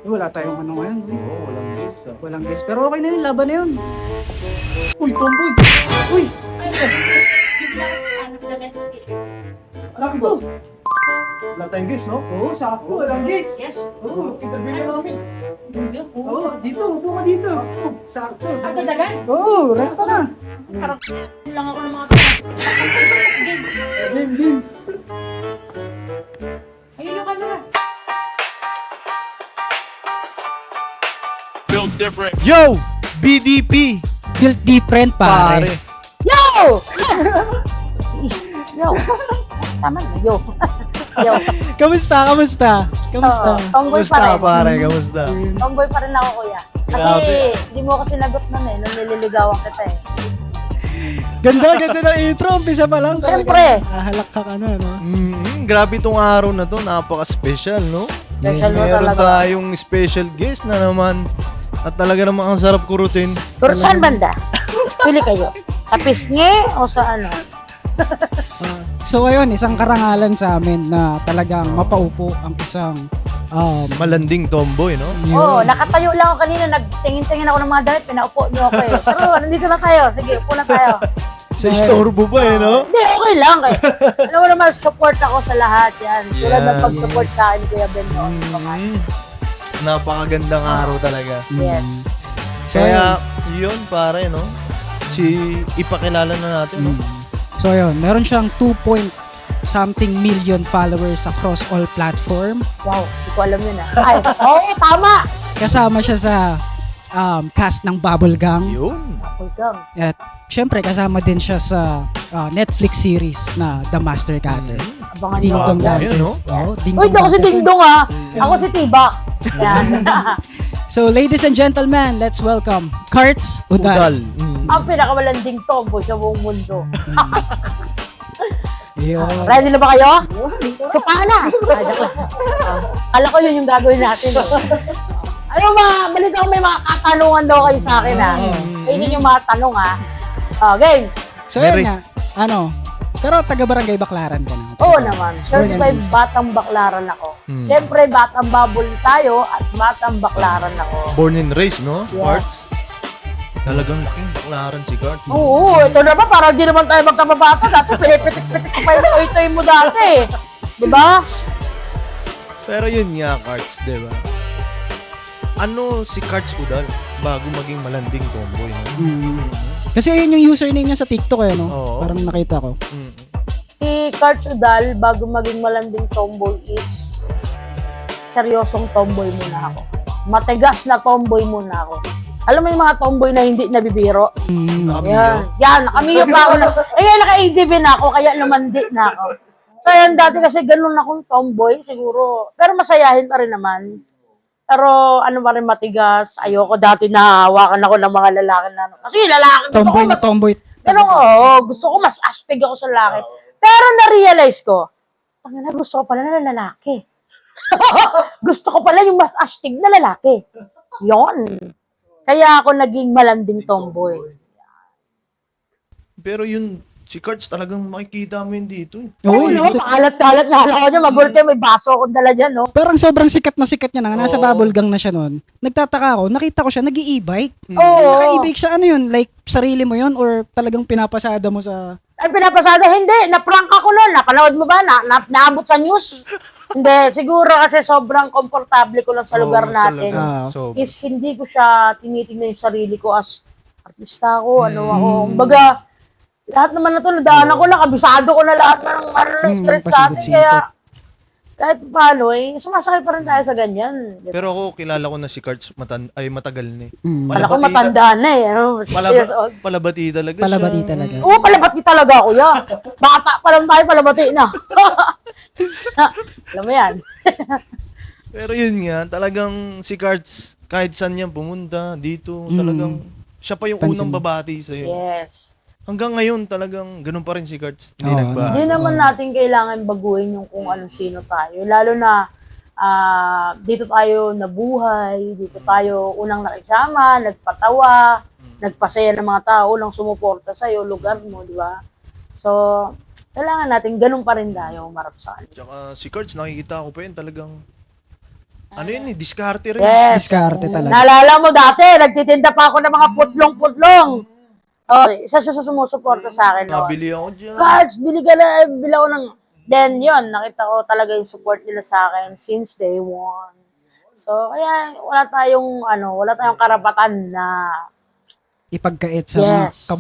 Wala tayong ano ngayon. Oo, walang guess. Walang guess. Pero okay na yun, laban na yun. Uy, tomboy! Uy! Sakto! Wala tayong guess, no? Oo, sakto. Walang guess. Yes. Oo, interview na namin. Review po. Oo, dito. Upo ka dito. Sakto. Agad-agad. Oo, rekta na. Parang lang ako ng mga tao. Game, game. Ayun yung camera. Built different. Yo! BDP! Built different, Pare. Yo! Yo. Tama na, yo. Yo. Kamusta? Kamusta? Kamusta? Tomboy pa Kamusta, rin. pare? Kamusta? Tomboy pa rin ako, kuya. Kasi Grabe. hindi mo ako sinagot nun eh, nung nililigawan kita eh. Ganda, ganda ng intro. Umpisa pa lang. Siyempre. Nahalak ka na, no? Grabe tong araw na to. Napaka-special, no? Special mo Meron talaga. tayong special guest na naman. At talaga namang ang sarap kurutin. Pero saan banda? Pili kayo. Sa pisngi o sa ano? So ayun, isang karangalan sa amin na talagang mapaupo ang isang Malanding tomboy, no? Oo, nakatayo lang ako kanina, nagtingin-tingin ako ng mga damit, pinaupo niyo ako eh. Pero nandito na tayo, sige, upo na tayo. Sa istorbo ba, eh, no? Hindi, okay lang eh. Alam mo naman, support ako sa lahat yan. Tulad ng Yan. pag-support sa akin, Kuya Ben noon. Napakagandang araw talaga. Yes. Kaya, yun, pare, no? Ipakilala na natin, no? So ayun, meron siyang 2 million followers across all platform. Wow, hindi ko alam yun ah. Ay, oo, tama! Kasama siya sa cast ng Bubblegum. Yun. Welcome. At syempre kasama din siya sa Netflix series na The Master Cutter. Abangan Ding niyo. Dong Wow, Dantes. yun, no? Oo, Ding Uy, Dong ito ako si Dantes Ding yun. Dong ah. Ako si Tibak. Yan. So ladies and gentlemen, let's welcome Karts Udal. Udal. Ang pinakamalanding tomboy sa buong mundo. Yun. Ready na ba kayo? Kapaan na. Kala ko yun yung gagawin natin. Ano balita ko may mga katanungan daw kayo sa akin ha. Ayun yung mga tanong ha. Game. So Very- yun nga, pero taga-barangay Baclaran ka na. Oo naman. Certified batang baklaran ako. Siyempre, batang babol tayo at batang baklaran ako. Born and raised, no? Yes. Talagang laking baklaran si Gart. Oo, ito naman parang di naman tayo magkababata. Dati pinipitik-pitik ko pa yung toy-toy mo dati. Diba? Pero yun nga, Karts, di ba? Ano si Karts Udal bago maging malanding tomboy, no? Kasi yun yung username niya sa TikTok eh, no? Oo. Parang nakita ko. Mm. Si Karts Udal, bago maging malanding tomboy is seryosong tomboy muna ako. Matigas na tomboy muna ako. Alam mo yung mga tomboy na hindi nabibiro? Yan, nakamiyo pa ako. Naka-ADB na ako, kaya lumandi na ako. So yan, dati kasi ganun akong tomboy, siguro. Pero masayahin pa rin naman. Pero ano pa rin matigas, ayoko dati nahawakan ako ng mga lalaki na. Kasi lalaki, Tomboy na tomboy. pero gusto ko mas astig ako sa lalaki. Pero na-realize ko, tangina, gusto ko pala na lalaki. Gusto ko pala yung mas astig na lalaki. Yon. Kaya ako naging malanding tomboy. Pero yun, si Karts talagang makikita mo yun dito. Oo, Oo, no, dito- pakalat-kalat na alam ko niya, magulat kayo, may baso akong dala dyan, no? Parang sobrang sikat na sikat niya na. Nasa Oo. Bubblegang na siya noon. Nagtataka ako, nakita ko siya, nag-i-e-bike. Oo. Naka-e-bike siya, ano yun? Like, sarili mo yun? Or talagang pinapasada mo sa... Ang pinapasada, hindi, na-prank ako nun. Napanood mo ba? Naabot sa news? Hindi, siguro kasi sobrang komportable ko lang sa lugar Oo, natin. Ah. So, Is hindi ko siya tinitingnan yung sarili ko as artista ako, ano ako. Kumbaga, lahat naman na to, nadaanan ko na, kabisado ko na lahat ng street sa atin. pasikot-sikot. Kaya, kahit paano, sumasakay pa rin tayo sa ganyan. pero ako kilala ko na si Karts matagal na eh. Kala ko matanda na eh, 60 years old. Palabati talaga Palabati siya. talaga. Oo, palabati talaga ako, ya. Bata pa lang tayo, palabati na. Alam mo yan. Pero yun nga, talagang si Karts, kahit saan niya pumunta, dito, talagang siya pa yung Pansin unang mo. babati sa'yo. Yes. Hanggang ngayon, talagang ganun pa rin si Karts. Hindi Oo, nagbago. Hindi naman natin kailangan baguhin yung kung anong sino tayo. Lalo na dito tayo nabuhay, dito tayo unang nakisama, nagpatawa, nagpasaya ng mga tao, unang sumuporta sa'yo, lugar mo, di ba? So, kailangan natin ganun pa rin tayo umarap sa kanila. Tsaka si Karts, nakikita ko pa yun talagang Ano yun eh, diskarte rin. Yes. Diskarte talaga. Naalala mo dati, nagtitinda pa ako ng mga putlong-putlong. Oh, isa siya sa sumusuporta sa akin. No? Nabili ako dyan. Cards, bili ka na, bili ako ng... Then, yun, nakita ko talaga yung support nila sa akin since day one. So, kaya wala tayong karapatan na... Ipagkait sa Yes.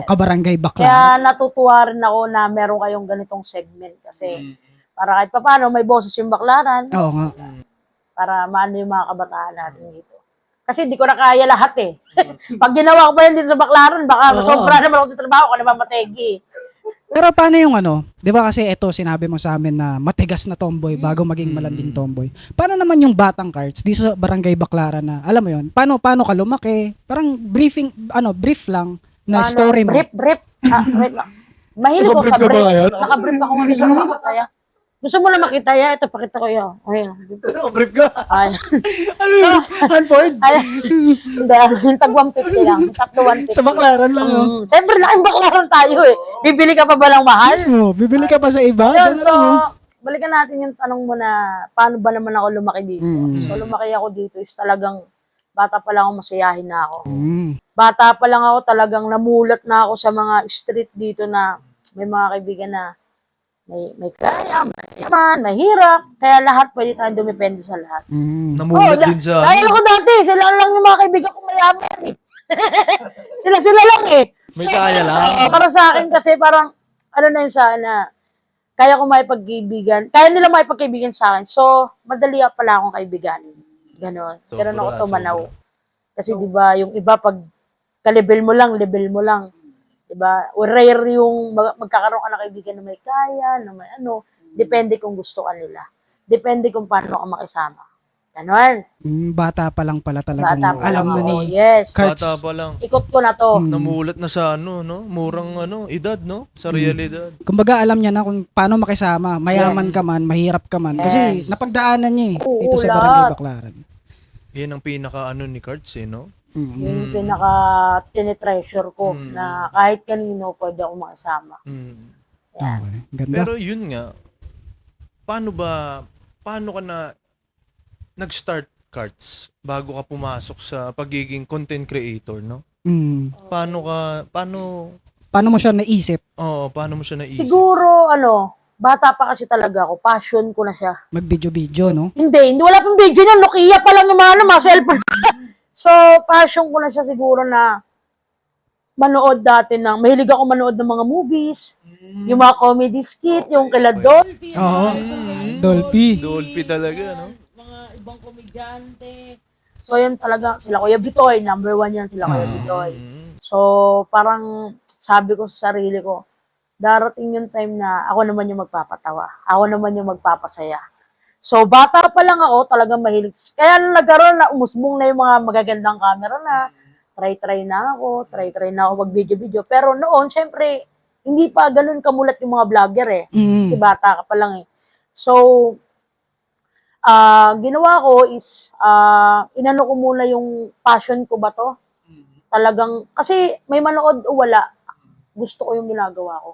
kabarangay bakla. Kaya natutuwa rin ako na meron kayong ganitong segment kasi para kahit papaano may boses yung baklaran Oo nga. para maano yung mga kabataan natin dito. Kasi hindi ko na kaya lahat eh. Pag ginawa ko pa yun dito sa baklaran, baka sobra naman ako sa trabaho ko na mamategi. Pero paano yung di ba kasi ito sinabi mo sa amin na matigas na tomboy bago maging malanding tomboy. Paano naman yung batang Cards dito sa barangay Baclaran na, alam mo yun, paano ka lumaki? Parang brief lang na story mo. Brief. Wait lang. Mahilig ko sa brief. Naka-brief ako ngayon sa makataya. Gusto mo na makita ya? Ito, pakita ko yun. Ayun. Brief ka. Ay. Ano yun? Hanford? Ay, hindi, yung tag 150 lang. Tatlo 150. Sa Baclaran lang, no? Siyempre, laking baklaran tayo eh. Bibili ka pa ba ng mahal? Mismo, bibili ka pa sa iba? Yun, Ganun, so, no? balikan natin yung tanong mo na paano ba naman ako lumaki dito. So, lumaki ako dito is talagang bata pa lang ako masayahin na ako. Bata pa lang ako talagang namulat na ako sa mga street dito na may mga kaibigan na may kaya, mayaman, mahirap. Kaya lahat pwede tayong dumepende sa lahat. Namulat din sa... Kaya ko dati, sila lang yung mga kaibigan ko mayaman eh. sila lang eh. May kaya lang. Para sa akin kasi parang, ano na yun sa akin na, kaya ko maipagkaibigan, kaya nila maipagkaibigan sa akin. So, madali pala akong kaibiganin. Ganon. Pero ako tumanaw. Kasi di ba yung iba pag ka-level mo lang, diba? O rare yung magkakaroon ka ng kaibigan na may kaya, na may ano. Depende kung gusto ka nila. Depende kung paano ka makisama. Ganon. Bata pa lang pala talaga. Bata pa Alam lang na ako. ni Yes. Cards. Bata pa lang. Ikot ko na to. Namulat na sa no? Murang edad, no? Sa realidad. Kumbaga alam niya na kung paano makisama. Mayaman ka man, mahirap ka man. Kasi Yes. napagdaanan niya Oo, dito sa lahat. barangay Baclaran. Yan ang pinaka ni Cards no? Yung pinaka tinitreasure ko na kahit kanino pwede ako makisama. Yan. Okay. Ganda. Pero yun nga, paano ka na nag-start Cards bago ka pumasok sa pagiging content creator, no? Paano mo siya naisip? Paano mo siya naisip? Siguro, bata pa kasi talaga ako. Passion ko na siya. Mag-video, no? Hindi, wala pang video niya. Nokia pa lang yung mga cellphone. So, passion ko na siya siguro na manood dati mahilig ako manood ng mga movies, yung mga comedy skit, yung kila Dolphy. Oo. Dolphy. Dolphy talaga, no? Mga ibang komedyante. So, yun talaga, sila Kuya Bitoy, number 1 yan sila Kuya Bitoy. So, parang sabi ko sa sarili ko, darating yung time na ako naman yung magpapatawa. Ako naman yung magpapasaya. So, bata pa lang ako, talagang mahilig. Kaya nagkaroon na, umusbong na yung mga magagandang camera na, try na ako mag-video-video. Pero noon, syempre, hindi pa ganun kamulat yung mga vlogger eh. Kasi bata ka pa lang eh. So, ginawa ko is, inano ko muna yung passion ko ba to? Talagang, kasi may manood o wala, gusto ko yung ginagawa ko.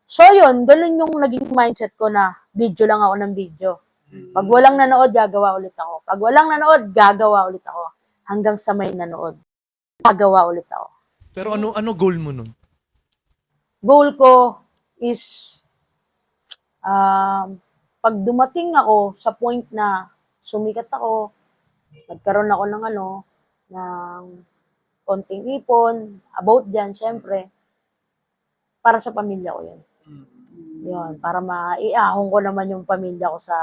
So yun, ganun yung naging mindset ko na video lang ako ng video. Pag walang nanood, gagawa ulit ako. Pag walang nanood, gagawa ulit ako. Hanggang sa may nanood, gagawa ulit ako. Pero ano goal mo nun? Goal ko is, pag dumating ako sa point na sumikat ako, nagkaroon ako ng ng konting ipon, about dyan, syempre, para sa pamilya ko yun. Yun, para maiahon ko naman yung pamilya ko sa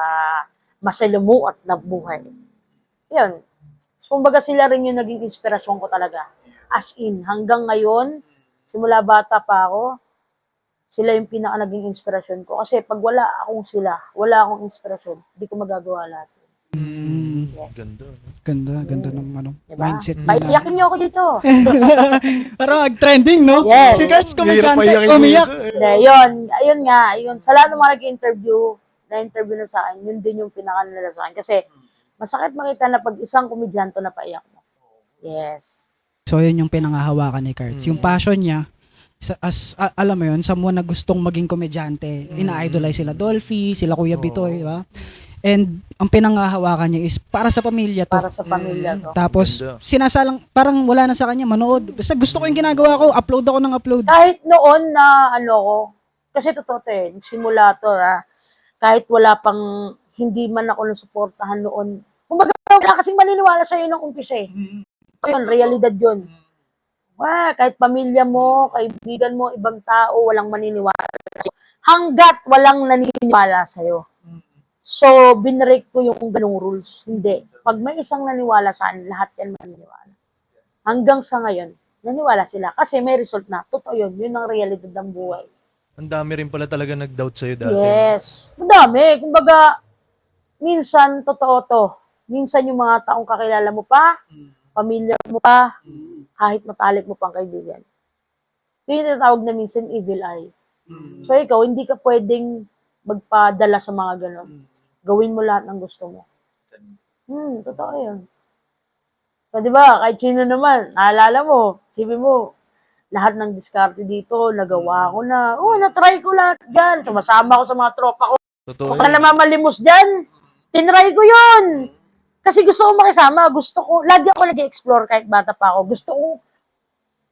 masalimuot na buhay. Yun. So, kumbaga sila rin yung naging inspirasyon ko talaga. As in, hanggang ngayon, simula bata pa ako, sila yung pinaka naging inspirasyon ko. Kasi pag wala akong inspirasyon, hindi ko magagawa lahat. Yes. Ganda. ng Diba? mindset nila. Iyakin niyo ako dito. Parang trending, no? Yes. Si Cards Hirap pa komedyante, iyakin mo umiyak. ito, Hindi, ayun nga, sa lahat ng mga na-interview na sa akin, yun din yung pinaka nila sa akin. Kasi, masakit makita na pag isang komedyante na paiyak mo. Yes. So, yun yung pinangahawakan ni Cards. Yung passion niya, alam mo yun, someone na gustong maging komedyante, ina-idolize sila Dolphy, sila Kuya Bitoy, di ba? And ang pinanghahawakan niya is para sa pamilya to. Para sa pamilya to. Tapos Ganda. sinasalang parang wala na sa kanya manood. Basta gusto ko yung ginagawa ko, upload ako ng upload. Kahit noon na ano ko, kasi totoo to eh, nagsimula to kahit wala pang, hindi man ako nasuportahan noon. Kumbaga, wala kasing maniniwala sa'yo nung umpisa eh. Yun, realidad yun. Kahit pamilya mo, kaibigan mo, ibang tao, walang maniniwala sa'yo. Hanggat walang naniniwala sa'yo. So, binrake ko yung ganung rules. Hindi. Pag may isang naniwala sa akin, lahat yan maniniwala. Hanggang sa ngayon, naniwala sila. Kasi may result na. Totoo yun. Yun ang realidad ng buhay. Ang dami rin pala talaga nag-doubt sa'yo dati. Yes. Madami. Kumbaga, minsan, totoo to. Minsan yung mga taong kakilala mo pa, pamilya mo pa, kahit matalik mo pang kaibigan. Yung tinatawag na minsan evil eye. So ikaw, hindi ka pwedeng magpadala sa mga ganon. Gawin mo lahat ng gusto mo. Totoo yun. So, di ba, kahit sino naman, naalala mo, sabi mo, lahat ng diskarte dito, nagawa ko na. Na-try ko lahat dyan. Sumasama ko sa mga tropa ko. Totoo Baka yun. namamalimos dyan. Tinry ko yun. Kasi gusto ko makisama. Gusto ko, lagi ako nag-explore kahit bata pa ako. Gusto ko,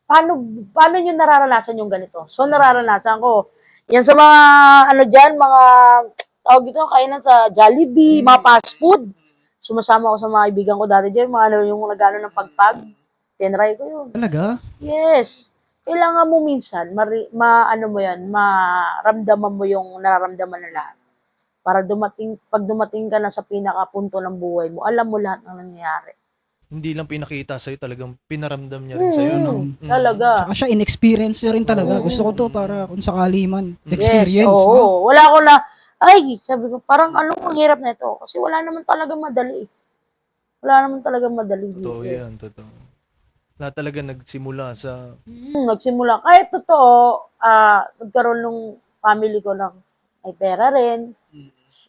paano nyo nararanasan yung ganito? So, nararanasan ko. Yan sa mga, mga, tawag dito, kainan sa Jollibee, mga fast food. Sumasama ko sa mga kaibigan ko dati dyan, mga yung nagano ng pagpag. Tinry ko yun. Talaga? Yes. Kailangan mo minsan, maramdaman mo yung nararamdaman ng lahat. Para pag dumating ka na sa pinakapunto ng buhay mo, alam mo lahat ng nangyayari. Hindi lang pinakita sa'yo, talagang pinaramdam niya rin sa'yo, no? Talaga. Tsaka siya, in-experience niya rin talaga. Gusto ko to para kung sakali man. Experience. Yes, oo. no? Wala ko na, sabi ko, parang anong ang hirap na ito? Kasi wala naman talaga madali. Wala naman talaga madali. Totoo yan, totoo. Lahat talaga nagsimula sa... Nagsimula. Kahit totoo, nagkaroon ng family ko ng may pera rin.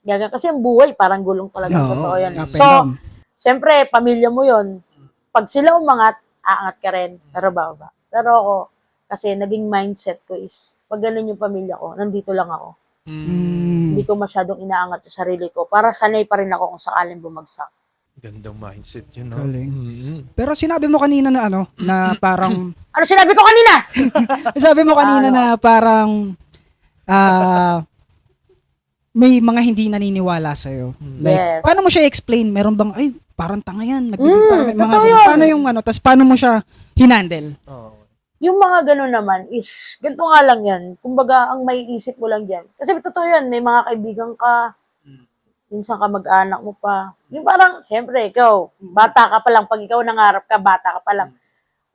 Gaga, kasi ang buhay, parang gulong talaga. Oo, Totoo yan. up and So, down. siyempre, pamilya mo yon. Pag sila umangat, aangat ka rin. Pero baba. Pero ako, kasi naging mindset ko is, pag ganun yung pamilya ko, nandito lang ako. Hindi ko masyadong inaangat yung sarili ko. Para sanay pa rin ako kung sakaling bumagsak. Gandang mindset yun, no? Galing. Mm-hmm. Pero sinabi mo kanina na na parang, Ano sinabi ko kanina? sabi mo kanina na parang, may mga hindi naniniwala sa'yo. Like, Yes. paano mo siya explain? Meron bang, ay, parang tanga yan. Parang may totoo yun. Paano yung tas paano mo siya hinandle? Oo. Yung mga ganun naman is, ganito nga lang yan. Kumbaga, ang may isip mo lang dyan. Kasi totoo yan, may mga kaibigan ka, minsan ka mag-anak mo pa. Yung parang, syempre, ikaw, bata ka pa lang. Pag ikaw nangarap ka, bata ka pa lang.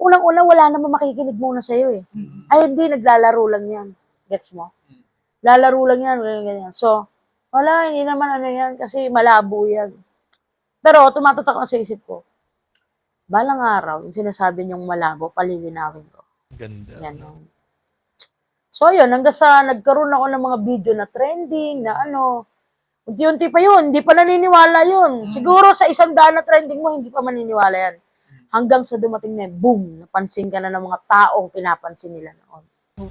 Unang-una, wala naman makikinig muna sa'yo eh. Ay, hindi, naglalaro lang yan. Gets mo? Lalaro lang yan, ganyan. So, wala, hindi naman ano yan, kasi malabo yan. Pero, tumatatak na sa isip ko, balang araw, yung sinasabi niyong malabo, palilinawin ko. Ganda. Yan. So, yun, hanggang sa nagkaroon ako ng mga video na trending, na unti-unti pa yun, hindi pa naniniwala yun. Siguro sa 100 na trending mo, hindi pa maniniwala yan. Hanggang sa dumating na yun, boom, napansin ka na ng mga taong pinapansin nila noon.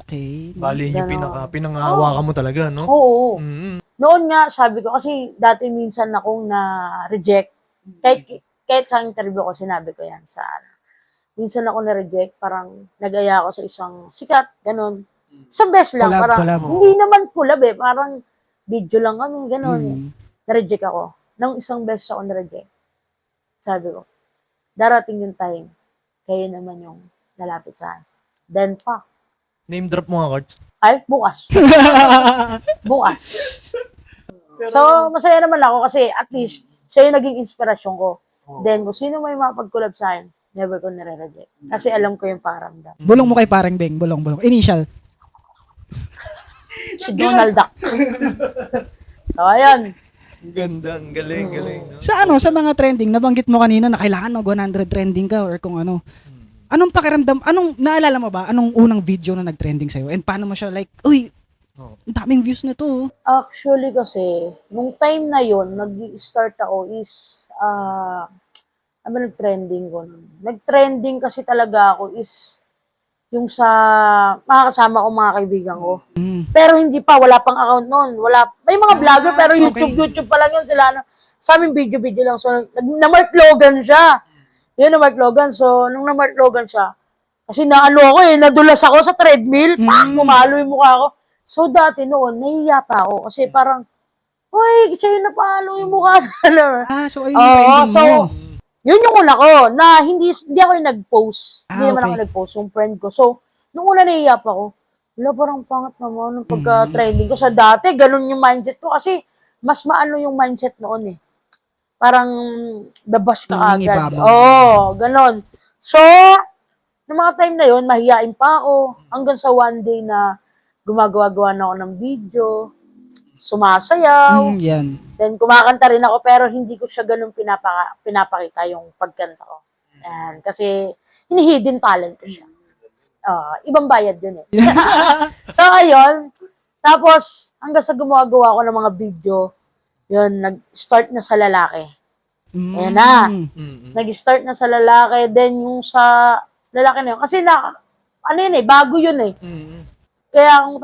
Okay. Bali yung Ganon. pinangahawakan mo talaga, no? Oo. Mm-hmm. Noon nga, sabi ko, kasi dati minsan akong na-reject. Kahit sa interview ko, sinabi ko yan sa minsan ako na-reject, parang nag-aya ako sa isang sikat, ganun. Isang beses lang, parang, Collab. hindi naman collab eh, parang video lang kami, ganun. Mm. Na-reject ako. Nang isang beses ako na-reject, sabi ko, darating yung time, kayo naman yung lalapit sa akin. Then, Name drop mo nga, Cards. ay, bukas. Bukas. So, masaya naman ako kasi at least, siya yung naging inspirasyon ko. Then, kung sino may mapag-collab sa akin, never ko nare-reject. Kasi alam ko yung paramdam. Bulong mo kay parang Beng. Bulong. Initial. Si Donald Duck. So, ayan. Ganda, ang galing. No? Sa mga trending, nabanggit mo kanina na kailangan mag 100 trending ka or kung ano. Anong pakiramdam, naalala mo ba, anong unang video na nag-trending sa'yo? And paano mo siya like, uy, ang daming views na to. Actually kasi, nung time na yon nag-start ako is, nag-trending ko nun. Nag-trending kasi talaga ako is, yung sa makakasama ko mga kaibigan ko. Mm. Pero hindi pa, wala pang account noon. May mga vlogger pero okay. YouTube pa lang yun sila. Sa amin video lang. So, na-Mark Logan siya. Yun, na-Mark Logan. So, nung na-Mark Logan siya, kasi naano ako nadulas ako sa treadmill, pumalo yung mukha ko. So, dati noon, nahiya pa ako. Kasi parang, uy, siya yung napalo yung mukha sa So ayun yung ending so, mo. yun yung una ko, na hindi ako yung nag-post. Hindi naman okay. ako nag-post, yung friend ko. So, nung una nahiya pa ako, wala, parang pangat naman nung pagka-trending ko. Sa dati, ganun yung mindset ko. Kasi, mas maano yung mindset noon eh. Parang, babash ka agad. Nangingibabaw. Oo, ganun. So, noong mga time na yun, mahihain pa ako. Hanggang sa one day na gumagawa-gawa na ako ng video, sumasayaw, Yan. then kumakanta rin ako, pero hindi ko siya ganun pinapakita yung pagkanta ko. And, kasi, hinihidden talent ko siya. Ibang bayad yun eh. So, ayun. Tapos, hanggang sa gumagawa ko ng mga video, yun, nag-start na sa lalaki. Ayan na. Nag-start na sa lalaki, then yung sa lalaki na yun. Kasi ano yun eh, bago yun eh. Kaya kung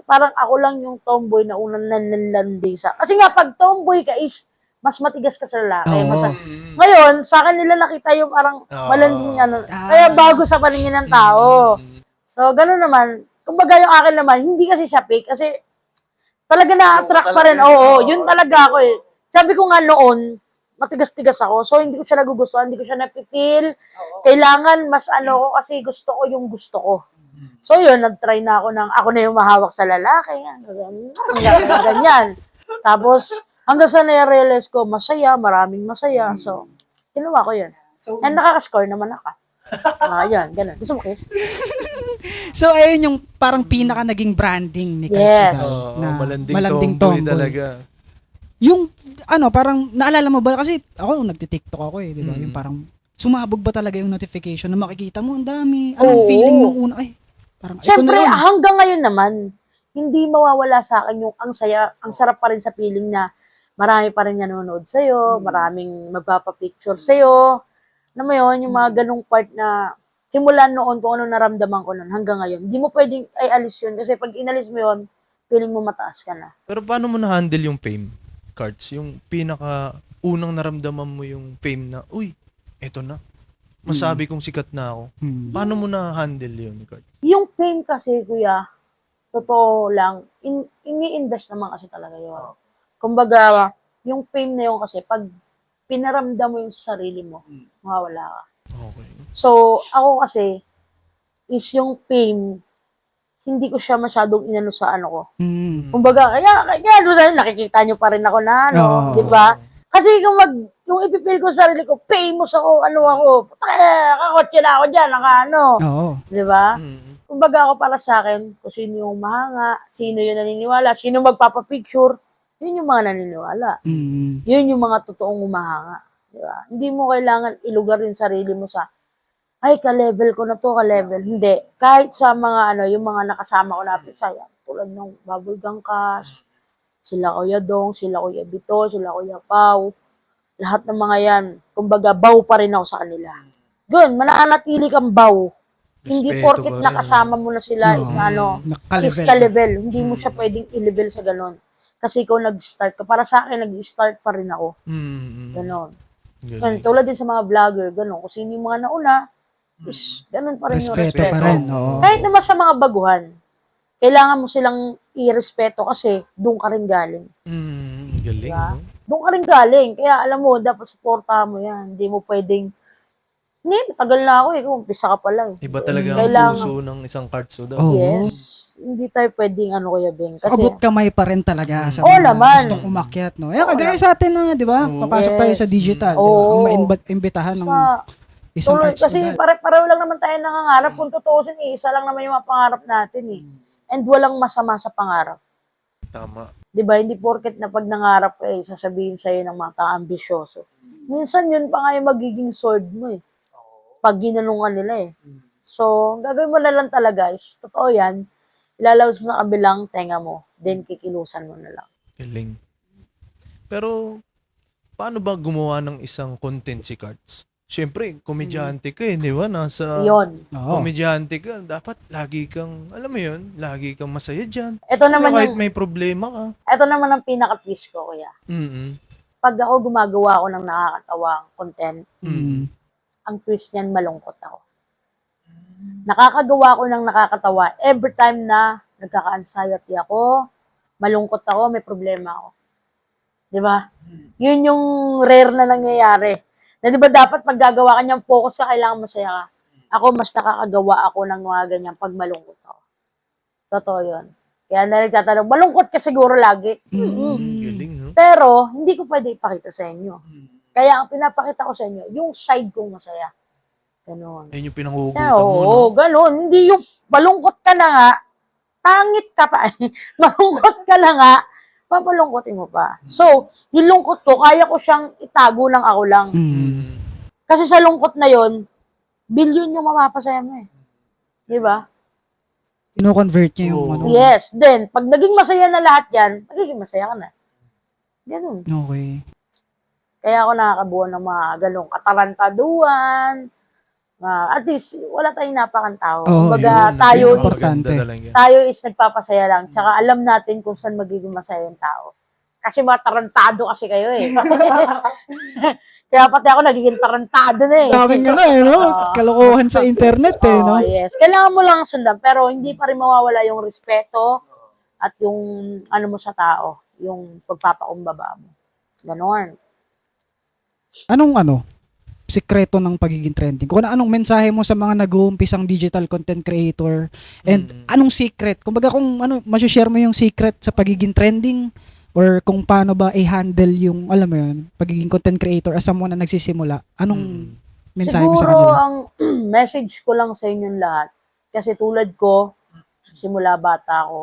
parang ako lang yung tomboy na unang nanlandi sa. Kasi nga, pag tomboy ka is, mas matigas ka sa lalaki. Oo. Ngayon, sa akin nila nakita yung parang malanding kaya bago sa paningin ng tao. So, gano'n naman. Kumbaga yung akin naman, hindi kasi siya fake. Kasi talaga na-attract pa rin. Oo, yun talaga ako eh. Sabi ko nga noon, matigas-tigas ako. So, hindi ko siya nagugustuhan, hindi ko siya napipil. Kailangan mas ko kasi gusto ko yung gusto ko. So, yun, nag-try na ako na yung mahawak sa lalaki. Ganyan. Tapos, hanggang sa na-realize ko, masaya, maraming masaya. So, kinuha ko yun. And nakaka-score naman ako. Yan, ganun. Gusto mo, Chris? So ayun yung parang pinaka naging branding ni Yes. Cards na Malanding tomboy talaga. Yung parang naalala mo ba kasi ako nagti-TikTok ako eh, di ba? Yung parang sumabog ba talaga yung notification na makikita mo ang dami. Anong Oo. feeling nung una? Ay, parang ito Siyempre, na yun. hanggang ngayon naman, hindi mawawala sa akin yung ang sarap pa rin sa feeling na marami pa rin nanonood sa'yo, maraming magpapapicture sa'yo. Alam mo yun, yung mga ganong part na simulan noon kung ano naramdaman ko noon hanggang ngayon. Hindi mo pwedeng alis yun kasi pag inalis mo yun, feeling mo mataas ka na. Pero paano mo na-handle yung fame, Cards? Yung pinaka unang naramdaman mo yung fame na, uy, eto na. Masabi kong sikat na ako. Paano mo na-handle yun, Cards? Yung fame kasi, kuya, totoo lang, ini-invest naman kasi talaga yun. Kumbaga, yung fame na yun kasi, pag pinaramdam mo yung sarili mo, mawawala ka. Okay. So, ako kasi, is yung fame, hindi ko siya masyadong inano sa ano ko. Kumbaga, kaya nakikita nyo pa rin ako na, di ba? Kasi yung ipipil ko sa sarili ko, famous ako, kakotse na ako dyan, di ba? Kumbaga ako para sa akin, kung sino yung mahanga, sino yung naniniwala, sino magpapapicture, yun yung mga naniniwala. Yun yung mga totoong umahanga. Diba? Hindi mo kailangan ilugar yung sarili mo sa, ay, ka-level ko na to, ka-level. Hindi. Kahit sa mga, yung mga nakasama ko na sayang, tulad ng Bubblegum Cash, sila Kuya Dong, sila Kuya Bito, sila Kuya Pau, lahat ng mga yan, kumbaga, baw pa rin ako sa kanila. Good, mananatili kang baw. Hindi porket nakasama mo na sila is ka-level. Hindi mo siya pwedeng i-level sa ganon. Kasi ikaw nag-start ka. Para sa akin, nag-start pa rin ako. Ganon. Tulad din sa mga vlogger, ganon. Kung sino yung mga nauna, is ganon pa rin yung respeto respeto. pa rin. Oo. Kahit naman sa mga baguhan, kailangan mo silang i-respeto kasi doon ka rin galing. Galing, Diba? no? Doon ka rin galing. Kaya alam mo, dapat suportahan mo yan. Hindi mo pwedeng, matagal na ako eh. Kung umpisa ka pa lang. Iba talaga ang puso ng isang Cards daw. Oo. Yes. Hindi tayo pwedeng Kuya Beng. Kasi, Abot kamay pa rin talaga sa Oo mga naman. gustong umakyat, no? Kagaya sa atin na, di ba? Papasok tayo sa digital. Oo. Ang maimbitahan ng isang tuloy, Cards kasi Udal. pareho lang naman tayo nangangarap. Kung tutuusin, isa lang naman yung mga pangarap natin eh. And walang masama sa pangarap. Tama. Di ba? Hindi porket na pag nangarap ka sasabihin sa'yo ng mga ambisyoso. Minsan yun pa nga yung magiging sword mo eh. Pag ginanungan nila eh. So, gagawin mo na lang talaga is, totoo yan, ilalabas mo sa kabilang tenga mo, then kikilusan mo na lang. Galing. Pero, paano ba gumawa ng isang content si Cards? Siyempre, komedyante ka di ba? Nasa Yun. Oo. komedyante ka, dapat lagi kang, alam mo yun, lagi kang masaya dyan. Ito naman Kahit yung, may problema ka. ito naman ang pinaka-twist ko, kuya. Mm-mm. Pag ako gumagawa ako ng nakakatawang content, Mm. ang twist niyan malungkot ako. Nakakagawa ko ng nakakatawa every time na nagkaka-anxiety ako, malungkot ako, may problema ako. 'Di ba? Yun yung rare na nangyayari. Na 'di ba dapat pag gagawa ka niyang focus ka, kailangan masaya ka. Ako mas nakakagawa ako ng mga ganyan pag malungkot ako. Totoo 'yun. Kaya na nagtatanong, malungkot ka siguro lagi. Galing, no? Pero hindi ko pwede ipakita sa inyo. Kaya ang pinapakita ko sa inyo, yung side kong masaya. Ganon. Ayun yung Siya, pinangugutan mo, no? oo, ganon. Hindi yung malungkot ka na nga, pangit ka pa. Malungkot ka na nga, papalungkotin mo pa. So, yung lungkot ko, kaya ko siyang itago ng ako lang. Mm. Kasi sa lungkot na yon, billion yung mapapasaya mo eh. Di ba? Kino-convert niya yung Oo. ano. Yes. Then, pag naging masaya na lahat yan, magiging masaya ka na. Ganun. Okay. Kaya ako nakakabuo ng mga ganong katarantaduan. At least, wala tayong napakang tao. Oo, Kumbaga, Yun, tayo yun, is, importante. talaga yan. tayo is nagpapasaya lang. Tsaka alam natin kung saan magiging masaya yung tao. Kasi mga tarantado kasi kayo eh. Kaya pati ako nagiging tarantado na eh. Daming ano eh, no? Kalokohan sa internet eh, no? Oh, yes. Kailangan mo lang sundan. Pero hindi pa rin mawawala yung respeto at yung ano mo sa tao. Yung pagpapakumbaba mo. Ganon. Anong ano? Sikreto ng pagiging trending. Kung anong mensahe mo sa mga nag-uumpisang digital content creator and anong secret? Kumbaga kung ano, ma-share mo yung secret sa pagiging trending or kung paano ba i-handle yung, alam mo yun, pagiging content creator as someone na nagsisimula. Anong mensahe mo sa Siguro kanila? ang message ko lang sa inyong lahat, kasi tulad ko, simula bata ako,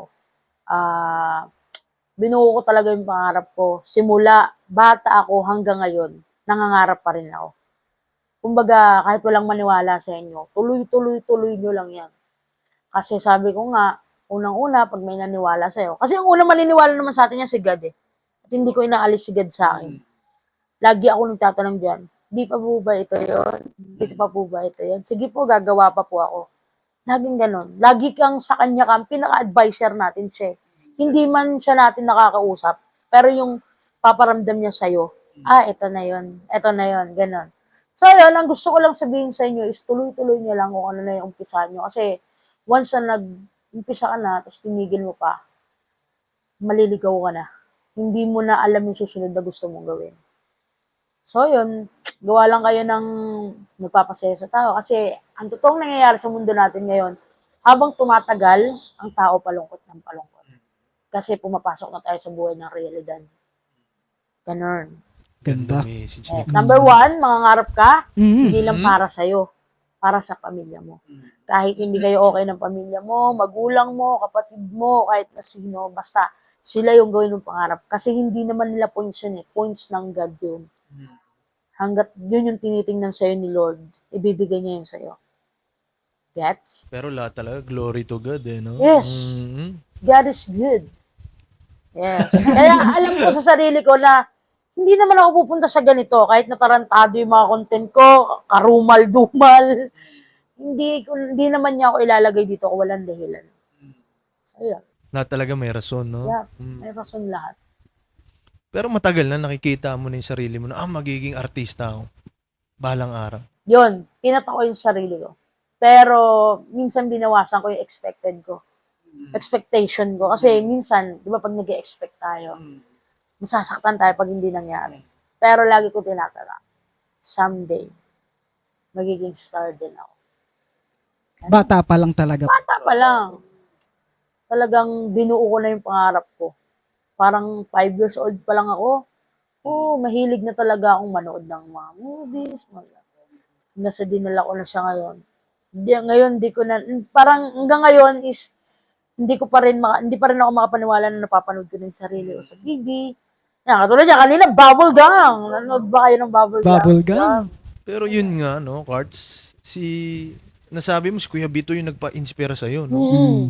binuo ko talaga yung pangarap ko. Simula bata ako hanggang ngayon, nangangarap pa rin ako. Kumbaga, kahit walang maniwala sa inyo, tuloy-tuloy-tuloy nyo lang yan. Kasi sabi ko nga, unang-una, pag may naniwala sa'yo, kasi ang unang maniniwala naman sa atin yan si God eh. At hindi ko inaalis si God sa akin. Lagi ako nagtatanong dyan, di pa po ba ito yun? Di pa po ba ito yun? Sige po, gagawa pa po ako. Laging ganon. Lagi kang sa kanya kang pinaka-advisor natin siya. Hindi man siya natin nakakausap, pero yung paparamdam niya sa'yo, ito na yun, ganon. So, yun, ang gusto ko lang sabihin sa inyo is tuloy-tuloy niyo lang kung ano na yung umpisa nyo. Kasi, once na nag-umpisa ka na, tapos tinigil mo pa, maliligaw ka na. Hindi mo na alam yung susunod na gusto mong gawin. So, yun, gawa lang kayo ng nagpapasaya sa tao. Kasi, ang totoong nangyayari sa mundo natin ngayon, habang tumatagal, ang tao palungkot ng palungkot. Kasi pumapasok na tayo sa buhay ng realidad. Ganun. Ganda. message. Yes. Number one, mangangarap ka, Mm. hindi lang para sa'yo, para sa pamilya mo. Kahit hindi kayo okay ng pamilya mo, magulang mo, kapatid mo, kahit na sino, basta sila yung gawin ng pangarap. Kasi hindi naman nila points yun eh. Points ng God yun. Hanggat yun yung tinitingnan sa'yo ni Lord, ibibigay niya yun sa'yo. Gets? Pero lahat talaga, glory to God eh, no? Yes. Mhm. God is good. Yes. Kaya alam ko sa sarili ko na hindi naman ako pupunta sa ganito kahit natarantado yung mga content ko, karumal-dumal. Hindi naman niya ako ilalagay dito kung walang dahilan. Ayun. Lahat talaga may rason, no? Yeah, may rason lahat. Pero matagal na nakikita mo na yung sarili mo na, magiging artista ako. Balang araw. Yun, tinata ko yung sarili ko. Pero minsan binawasan ko yung expected ko. Expectation ko. Kasi minsan, di ba pag nag-expect tayo, masasaktan tayo pag hindi nangyari. Pero lagi ko tinatala, someday, magiging star din ako. Bata pa lang talaga. Bata pa lang. Talagang binuo ko na yung pangarap ko. Parang 5 years old pa lang ako. Mahilig na talaga akong manood ng mga movies. Nasa dinala ko na siya ngayon. Ngayon, di ko na, parang hanggang ngayon is, hindi pa rin ako makapaniwala na napapanood ko na yung sarili ko sa TV. Yan, katulad niya, kanina, Bubble Gang. Nanood ba kayo ng Bubble Gang? Bubble gum. Pero yun nga, no, Karts, nasabi mo si Kuya Bito yung nagpa-inspira sa'yo, no? Mm.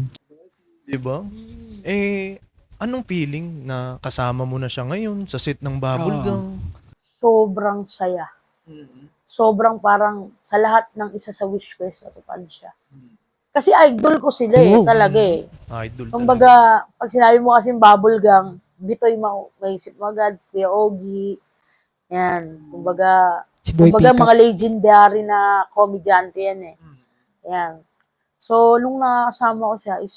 Di ba? Anong feeling na kasama mo na siya ngayon sa set ng Bubble Oo. Gang? Sobrang saya. sobrang parang sa lahat ng isa sa wish quest natupad siya. Kasi idol ko sila Oo. talaga eh. Idol talaga. Kumbaga, pag sinabi mo kasing bubble gang, Bitoy maisip mo agad, Kuya Ogie, yan. Kumbaga, Si Boy mga Pickup. legendary na komedyante yan eh. Yan. So, nung nakasama ko siya is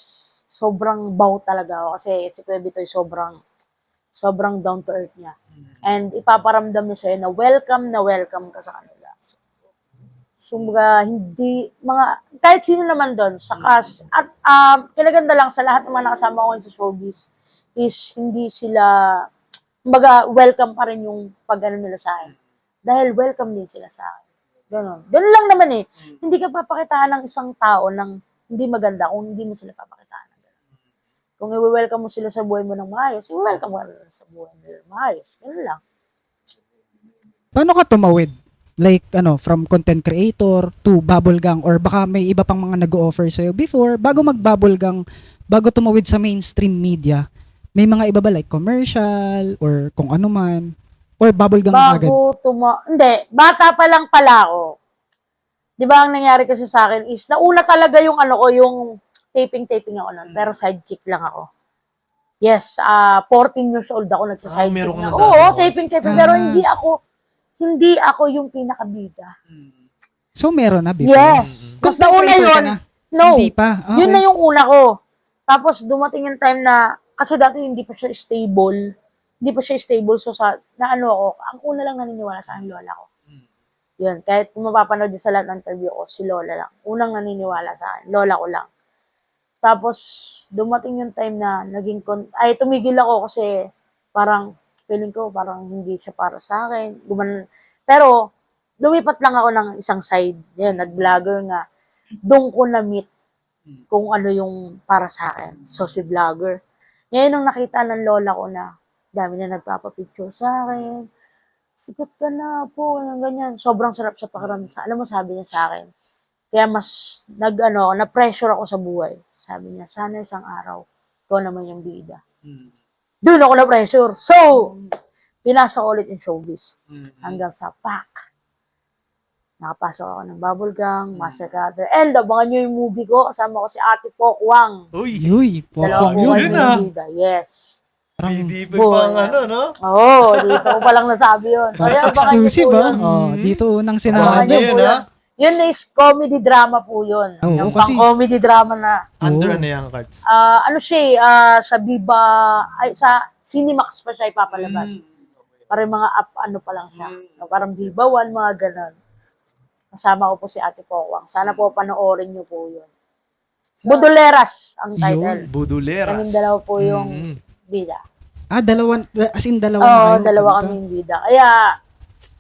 sobrang bow talaga ako kasi si Kuya Bitoy sobrang down to earth niya. And ipaparamdam niya sa'yo na welcome ka sa kanila. So, kahit sino naman doon, sa cast, at kinaganda lang sa lahat ng mga nakasama ko sa showbiz, is hindi sila, welcome pa rin yung pag-ano nila sa akin. Dahil welcome din sila sa akin. Ganon. Ganon lang naman eh. Hindi ka papakitaan ng isang tao ng hindi maganda kung hindi mo sila papakitaan ng ganon. Kung i-welcome mo sila sa buhay mo ng maayos, i-welcome mo rin sa buhay mo ng maayos. Ganon lang. Paano ka tumawid? Like, from content creator to bubble gang or baka may iba pang mga nag-o-offer sa'yo before, bago mag-bubble gang, bago tumawid sa mainstream media, may mga iba ba like commercial or kung ano man? Or bubble gang agad? Hindi, bata pa lang pala ako. 'Di ba ang nangyari kasi sa akin is nauna talaga yung yung taping ako noon, pero sidekick lang ako. Yes, 14 years old ako nagsa-sidekick meron ka na ako. dati, Oo, no? taping pero hindi ako yung pinakabida. So, meron na before? Yes. Mas Content nauna creator ka yun. na? No. Hindi pa? Okay. Yun na yung una ko. Tapos dumating yung time na, kasi dati hindi pa siya stable. So naano ako, ang una lang naniniwala sa akin, lola ko. Yun, kahit kung mapapanood din sa lahat ng interview ko, si lola lang. Unang naniniwala sa akin, lola ko lang. Tapos, dumating yung time na tumigil ako kasi parang, feeling ko parang hindi siya para sa akin. Pero, lumipat lang ako ng isang side. Yan, nag-vlogger nga. Doon ko na-meet kung ano yung para sa akin. So, si vlogger. Ngayon, nung nakita ng lola ko na dami na nagpapapicture sa akin, sikat ka na po, ganyan. Sobrang sarap sa pakiramdam. Alam mo, sabi niya sa akin. Kaya mas, na-pressure ako sa buhay. Sabi niya, sana isang araw, ikaw naman yung bida. Doon ako na-pressure. So, pinasa ko ulit yung showbiz. Hanggang sa nakapasok ako ng Bubble Gang, Master Cutter, and abangan nyo yung movie ko. Kasama ko si Ate Pokwang. Uy, Dalawa pokong po yun. kami ng bida. Yes. Hindi pa Boy. pang no? Oo, dito ko palang nasabi yun. Kaya abangan nyo Exclusive po ah. yun. Oh, dito unang Abangan sinabi. nyo Yun, po yun. Yun is comedy drama po yun. Oo, Yung kasi- pang-comedy drama na. Under Oo. ano yan, Cards? Ano siya sa Viva, sa Cinemax pa siya ipapalabas. Parang mga pa lang siya. Parang Viva One, mga ganon. Kasama ko po si Ate Pokwang. Sana po panoorin niyo po yun. Buduleras ang title. Buduleras. Kaming dalawa po yung bida. Dalawa na Oo, kayo. dalawa Punta. kaming bida. Kaya,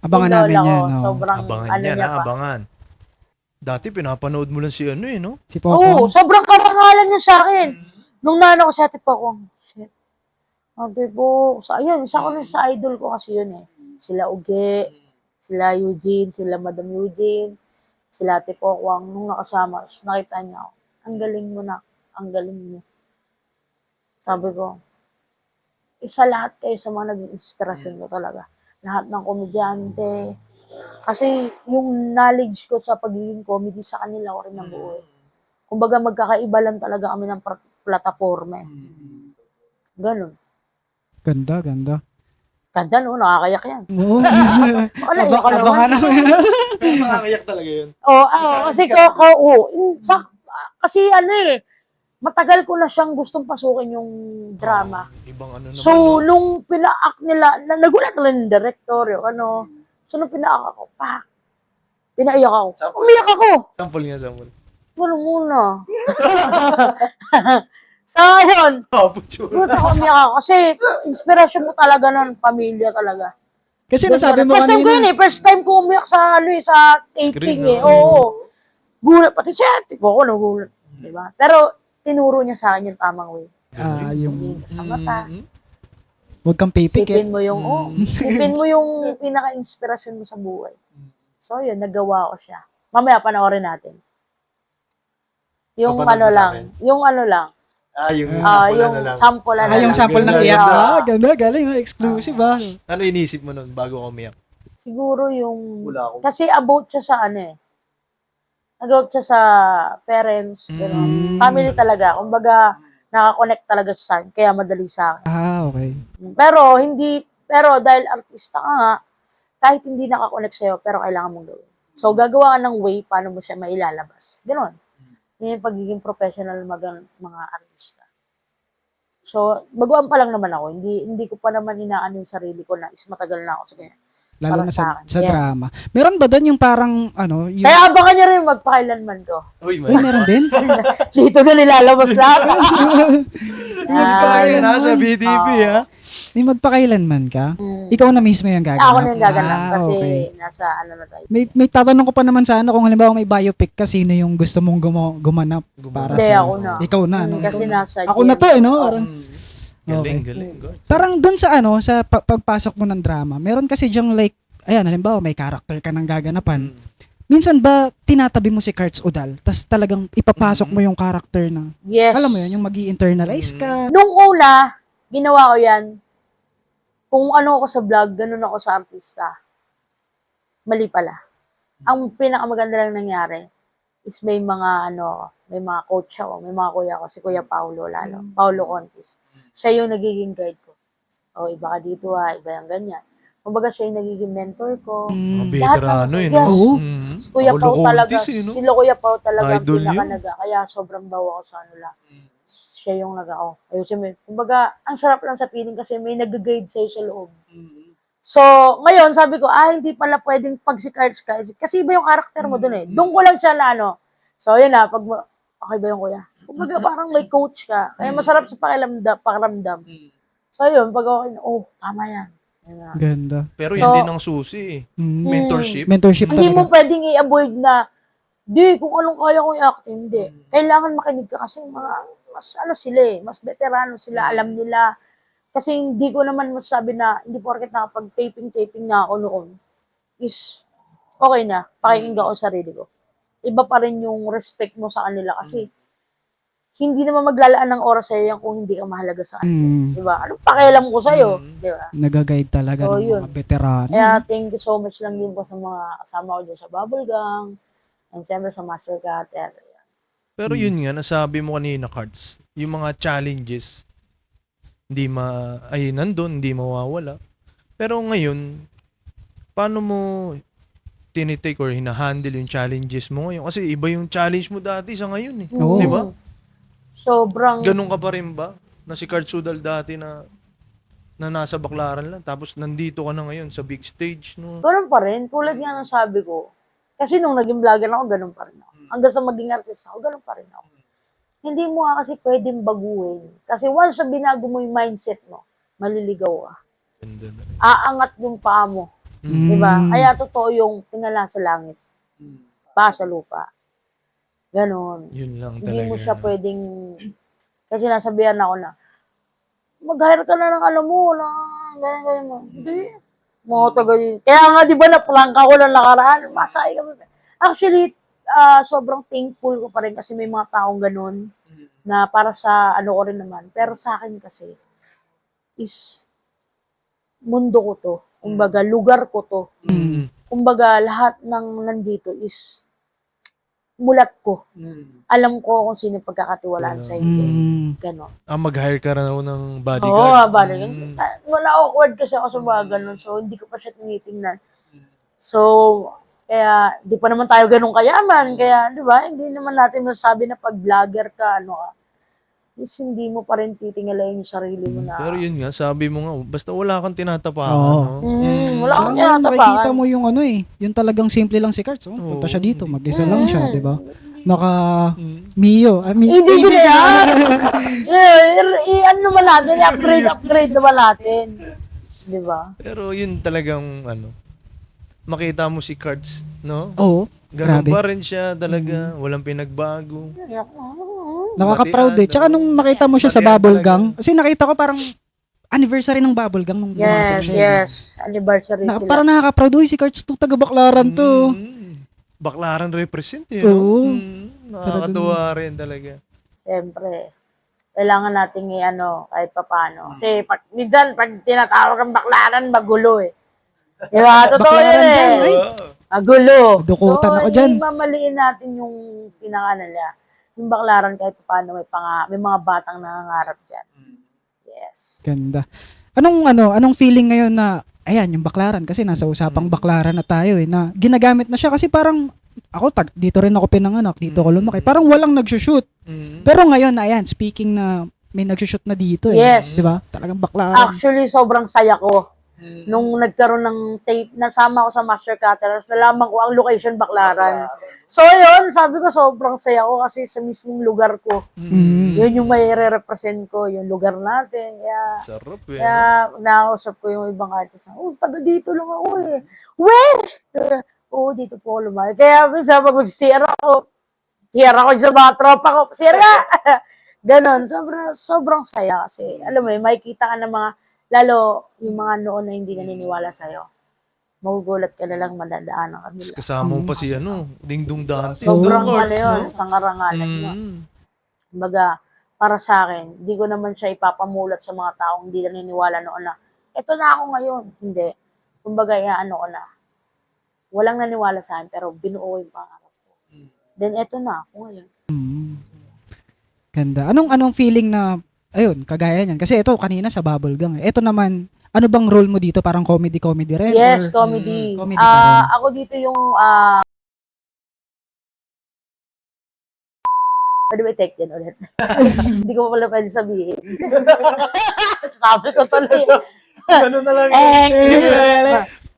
Abangan yung namin lola yan. ko, Oh. sobrang Abangan yan, niya pa. abangan. Dati pinapanood mo lang si no? Si Oo, Pokong. sobrang karangalan niya sa akin. Nung nano ko si Ate Pokwang, shit. Ate po, ayun, isa ko rin sa idol ko kasi yun eh. Sila Uge, sila Eugene, sila Madam Eugene, sila Ate Pokwang. Nung nakasama, nakita niya ako, ang galing mo na, ang galing mo. Sabi ko, isa lahat kayo sa mga naging inspirasyon ko talaga. Lahat ng komedyante. Kasi yung knowledge ko sa pagiging comedy sa kanila ko rin nabuo eh. Kumbaga magkakaiba lang talaga kami ng plataforma eh. Ganun. Ganda. Ganda no, nakakayak yan. Oo. Wala, yung Abangan namin. Makakayak talaga yun. Kasi kasi matagal ko na siyang gustong pasukin yung drama. Ibang ano naman, So, no? nung pina-act nila, nagulat lang yung director, yung ano. So, nung pina-act ako, pinaiyak ako. Umiyak ako. Sample nga, sample. Wala muna. So, ayun. Buta ko umiyak ako. Kasi, inspirasyon mo talaga nun, pamilya talaga. Kasi nasabi mo First time ko yun kanina. First time ko umiyak sa, sa taping Screen, no? Oo. Gulat. Pati siya, tipo ako nagulat. Diba? Pero, tinuro niya sa akin yung tamang way. Yung Tumingin ka sa mata. huwag kang pipikit. Sipin mo yung pinaka-inspirasyon mo sa buhay. So, yun, nagawa ko siya. Mamaya panoorin natin. Yung Papanood mo sa akin? yung ano lang. Yung sample na lang. Yung sample na lang. Sample ng Ganda, iyak. ganda. Ganda, galing. Exclusive ah. Ano inisip mo nun bago ka umiyak? Siguro yung, Wala akong kasi about siya sa ano eh. About siya sa parents, gano'n. Family talaga. Kumbaga, nakakonect talaga siya sa akin. Kaya madali sa akin. Okay. Pero dahil artista ka nga, kahit hindi nakakonect sa'yo, pero kailangan mong gawin. So, gagawa ka ng way paano mo siya mailalabas. Ganon. Yun yung pagiging professional mga artista. So, baguhan pa lang naman ako. Hindi ko pa naman inaano yung sarili ko na is matagal na ako sa ganyan. Lalo Para na sa sa, akin. sa Yes. drama. Meron ba doon yung parang, ano, yung... Kaya abangan nyo rin magpakailanman ko. Uy, Uy, meron din? Dito na nilalabas lahat. Kaya na sa Ganon. BTV, ha? May magpakailanman ka? Mm. Ikaw na mismo yung gaganap? Ako na yung gaganap kasi okay. nasa ano na tayo. May tatanong ko pa naman sana kung halimbawa may biopic ka, sino yung gusto mong gumanap para Hindi, sa... ako na. Ikaw na, no? Kasi Ikaw na. nasa Ako na to, eh, no? Parang, Galing, Okay. galing. God. parang dun sa ano, sa pagpasok mo ng drama, meron kasi dyang like, ayan, halimbawa may character ka ng gaganapan. Minsan ba tinatabi mo si Karts Udal, tas talagang ipapasok mo yung character na, Yes. alam mo yun, yung magi-internalize ka. Nung una, ginawa ko yan. Kung ano ako sa vlog, ganun ako sa artista. Mali pala. Ang pinakamaganda lang nangyari is may mga coach ako, may mga kuya ko, si Kuya Paulo lalo, Paulo Contis. Siya yung nagiging guide ko. O, iba ka dito iba yung ganyan. Kumbaga siya yung nagiging mentor ko. Mga Lahat veterano, ng- eh, no? yes. Oo. Si Kuya Paulo Pau talaga, Contis, eh, no? sila Kuya Pau talaga ang Idol pinakanaga. Kaya sobrang bawa ko sa ano lang. Siya yung ayusin mo. Kumbaga, ang sarap lang sa feeling kasi may nag-guide sa'yo sa loob. So, ngayon, sabi ko, hindi pala pwedeng pag si Cards ka. Kasi iba yung karakter mo dun eh. Doon ko lang siya na ano. So, yun na, okay ba yung kuya? Kumbaga, parang may coach ka. Kaya masarap sa pakiramdam. So, yun, pag okay na, tama yan. Yun na. Ganda. Pero So, yun din ang susi, eh. Mm. Mentorship. Mentorship Hindi mo talaga. pwedeng i-avoid na, kung anong kaya ko i-act, hindi. Kailangan makinig ka kasi mas sila eh, mas veterano sila, alam nila. Kasi hindi ko naman masasabi na, hindi porket nakapag-taping na ako noon, is okay na, pakikinggan ko sarili ko. Iba pa rin yung respect mo sa kanila kasi hindi naman maglalaan ng oras sa'yo yan kung hindi ka mahalaga sa kanila. Diba? Anong pakialam ko sa'yo? Diba? Nag-guide talaga So, ng yun. mga veterano. Kaya thank you so much lang din po sa mga kasama ko dyan sa Bubble Gang and siyempre sa Master Cutter. Pero yun nga, nasabi mo kanina, Cards, yung mga challenges, nandun, hindi mawawala. Pero ngayon, paano mo tinitake or hinahandle yung challenges mo ngayon? Kasi iba yung challenge mo dati sa ngayon, eh. Oo. Di ba? Sobrang, Ganun ka pa rin ba? Na si Cards Udal dati na nasa Baklaran lang, tapos nandito ka na ngayon sa big stage, no? ganun pa rin. Tulad nga ng sabi ko. Kasi nung naging vlogger ako, ganun pa rin ako. Hanggang sa maging artist ako, ganun pa rin ako. Hindi mo nga kasi pwedeng baguhin. Kasi once na binago mo yung mindset mo, maliligaw ka. Ganda na. Aangat yung paa mo. Diba? Kaya totoo yung tingala sa langit, pa sa lupa. Ganon. Yun lang talaga. Hindi mo siya pwedeng, kasi nasabihan ako na, mag-hire ka na ng alam mo, na ganyan mo. Hindi. Mga taga yun. Kaya nga, di ba, naplangka ko ng nakaraan, masaya kami. Actually, sobrang thankful ko pa rin kasi may mga taong ganun na para sa ano ko rin naman. Pero sa akin kasi, is mundo ko to. Kumbaga, lugar ko to. Kumbaga, lahat ng nandito is mulat ko. Alam ko kung sino yung pagkakatiwalaan sa hindi. Ganon. Mag-hire ka raw ng bodyguard. Oo, bodyguard. Wala awkward kasi ako sa mga ganon. So, hindi ko pa siya tinitingnan. So, kaya, di pa naman tayo ganun kayaman. Kaya, di ba, hindi naman natin masasabi na pag vlogger ka, is hindi mo pa rin titingalayin yung sarili mo na. Pero yun nga, sabi mo nga, basta wala kang tinatapakan, Oo. no? Wala akong Parang nakikita tinatapakan. mo yung ano eh, yung talagang simple lang si Karts. Punta siya dito, mag-isa lang siya, di ba? Naka Mio. Hindi ko na yan. Ano naman natin, upgrade naman natin. Di ba? Pero yun talagang, makita mo si Cards, no? Oo, Ganun grabe. pa rin siya talaga, walang pinagbago. Nakaka-proud eh. Tsaka nung makita mo siya sa Batian Bubble talaga. Gang, kasi nakita ko parang anniversary ng Bubble Gang nung pumasok Yes, siya. yes. Anniversary sila. Parang nakaka-proud. Uy, si Karts to, taga-Baklaran to. Baklaran represent, eh, Oo. no? Nakakatuwa rin talaga. Siyempre, kailangan nating kahit papano. Kasi minsan, pag tinatawag ang baklaran, magulo eh. Diba? Totoo Baklaran yun dyan, eh. ay. Magulo. Dukutan ako dyan. Mamaliin natin yung pinaka nila. Yung baklaran kahit paano may mga batang nangangarap dyan. Yes. Ganda. Anong feeling ngayon na, ayan, yung baklaran, kasi nasa usapang baklaran na tayo eh, na ginagamit na siya kasi parang, dito rin ako pinanganak, dito ako lumaki. Parang walang nagsushoot. Pero ngayon, ayan, speaking na may nagsushoot na dito eh. Yes. Di ba? Talagang baklaran. Actually, sobrang saya ko. Nung nagkaroon ng tape, nasama ko sa Master Cutter, tapos nalaman ko ang location Baclaran. So, yun, sabi ko, sobrang saya ko kasi sa mismong lugar ko. Yun yung may re-represent ko, yung lugar natin. Sarap eh. Kaya nakausap ko yung ibang artist na, taga dito lang ako eh. Weh! Oo, dito po ako lumaki. Kaya minsan pag mag-CR ako sa mga tropa ko, CR nga! Ganon, sobrang saya kasi, alam mo yun, makikita ka ng mga, lalo yung mga noon na hindi naniniwala sa'yo. Magugulat ka na lang madadaanan ka nila. Kasama mo pa si Ding Dong Dante. Sobrang Cards, yun, sa ngarangalan niya. Kumbaga, para sa akin, di ko naman siya ipapamulat sa mga taong hindi naniniwala noon na, eto na ako ngayon. Hindi. Kumbaga, ko na. Walang naniwala sa akin, pero binuo yung pangarap ko. Then, eto na ako ngayon. Ganda. Anong feeling na, ayun, kagaya niyan. Kasi ito, kanina sa Bubblegum eh. Ito naman, ano bang role mo dito? Parang comedy rin? Yes, or, comedy. comedy pa rin. Ako dito yung, pwede ba i-take din ulit? Hindi ko pa pala pwede sabihin. Sabi ko tuloy. Ganun na lang.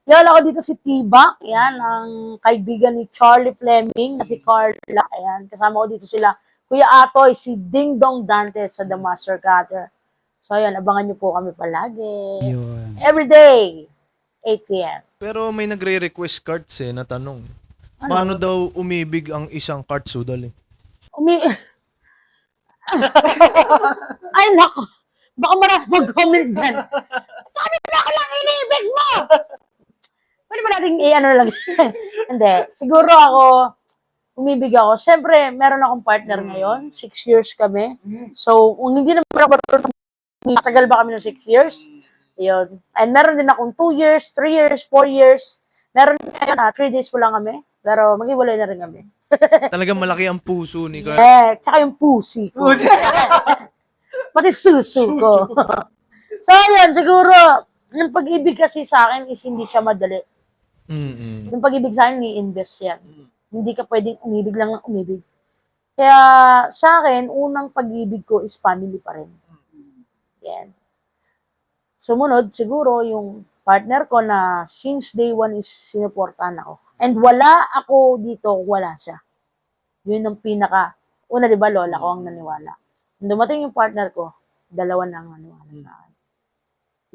Yun, ako dito si Tibak. Yan, ang kaibigan ni Charlie Fleming na si Carla. Ayan, kasama ko dito sila. Kuya Atoy, si Ding Dong Dante sa The Master Cutter. So, ayan, abangan niyo po kami palagi. Yun. Every day, 8 p.m. Pero may nagre-request cards na tanong. Paano daw umibig ang isang card sudal eh? Ay, nako. Baka marami mag-comment dyan. Sabi ko ako lang iniibig mo! Pwede ba natin lang? Hindi. Siguro ako, umibig ako. Siyempre, meron akong partner ngayon. 6 years kami. So, kung hindi naman ako marunong, matagal ba kami ng 6 years? Yun. And meron din akong 2 years, 3 years, 4 years. Meron ngayon, 3 days po lang kami. Pero mag-iwalay na rin kami. Talagang malaki ang puso ni Carl. Tsaka yung pussy ko. Pati suso ko. So, ayan, siguro, yung pag-ibig kasi sa akin is hindi siya madali. Yung pag-ibig sa akin, ni-invest yan. Hindi ka pwedeng umibig lang umibig. Kaya, sa akin, unang pag-ibig ko is family pa rin. Yan. Sumunod, siguro, yung partner ko na since day one is sinuportahan ako. And wala ako dito, wala siya. Yun ang una, di ba, lola ko ang naniwala. Nung dumating yung partner ko, dalawa na ang naniwala sa akin.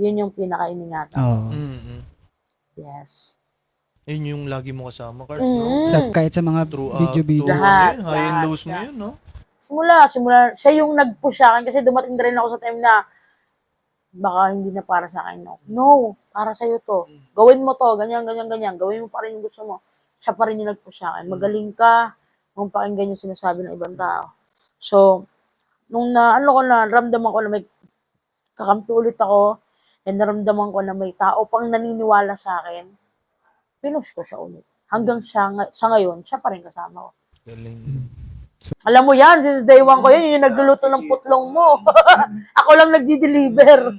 Yun yung pinaka-iningatan. Oh. Yes. Yun yung lagi mo kasama, Cards, no? Kahit sa mga video. Lahat, High and lahat, lows mo yun, no? Simula, siya yung nag-push sa akin kasi dumating na rin ako sa time na baka hindi na para sa akin. No, para sa'yo to. Gawin mo to, ganyan. Gawin mo pa rin yung gusto mo. Siya pa rin yung nag-push sa akin. Magaling ka, kung pakinggan yung sinasabi ng ibang tao. So, nung ramdaman ko na may kakampi ulit ako, and naramdaman ko na may tao pang naniniwala sa akin, pinush ko siya ulit. Hanggang sa ngayon, siya pa rin kasama ko. Galing. Alam mo yan, since day one ko yun yung nagluluto ng putlong mo. Ako lang nagdi-deliver.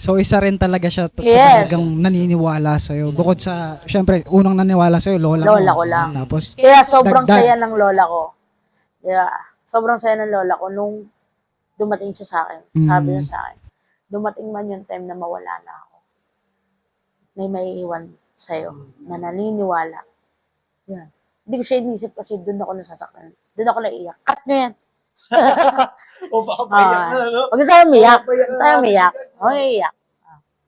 So, isa rin talaga siya sa Yes. talagang naniniwala sa'yo. Bukod sa, syempre, unang naniniwala sa'yo, lola mo. Lola ko lang. Tapos, Kaya sobrang Dagdag. saya ng lola ko. Yeah, sobrang saya ng lola ko nung dumating siya sa akin. Sabi niya sa akin, dumating man yung time na mawala na ako. May maiiwan sa'yo na naniniwala. Yan. Hindi ko siya inisip kasi doon ako nasasaktan. Doon ako naiiyak. Cut nyo yan. O baka payak na, no? Huwag tayo umiyak. Huwag tayo umiyak. Huwag iiyak.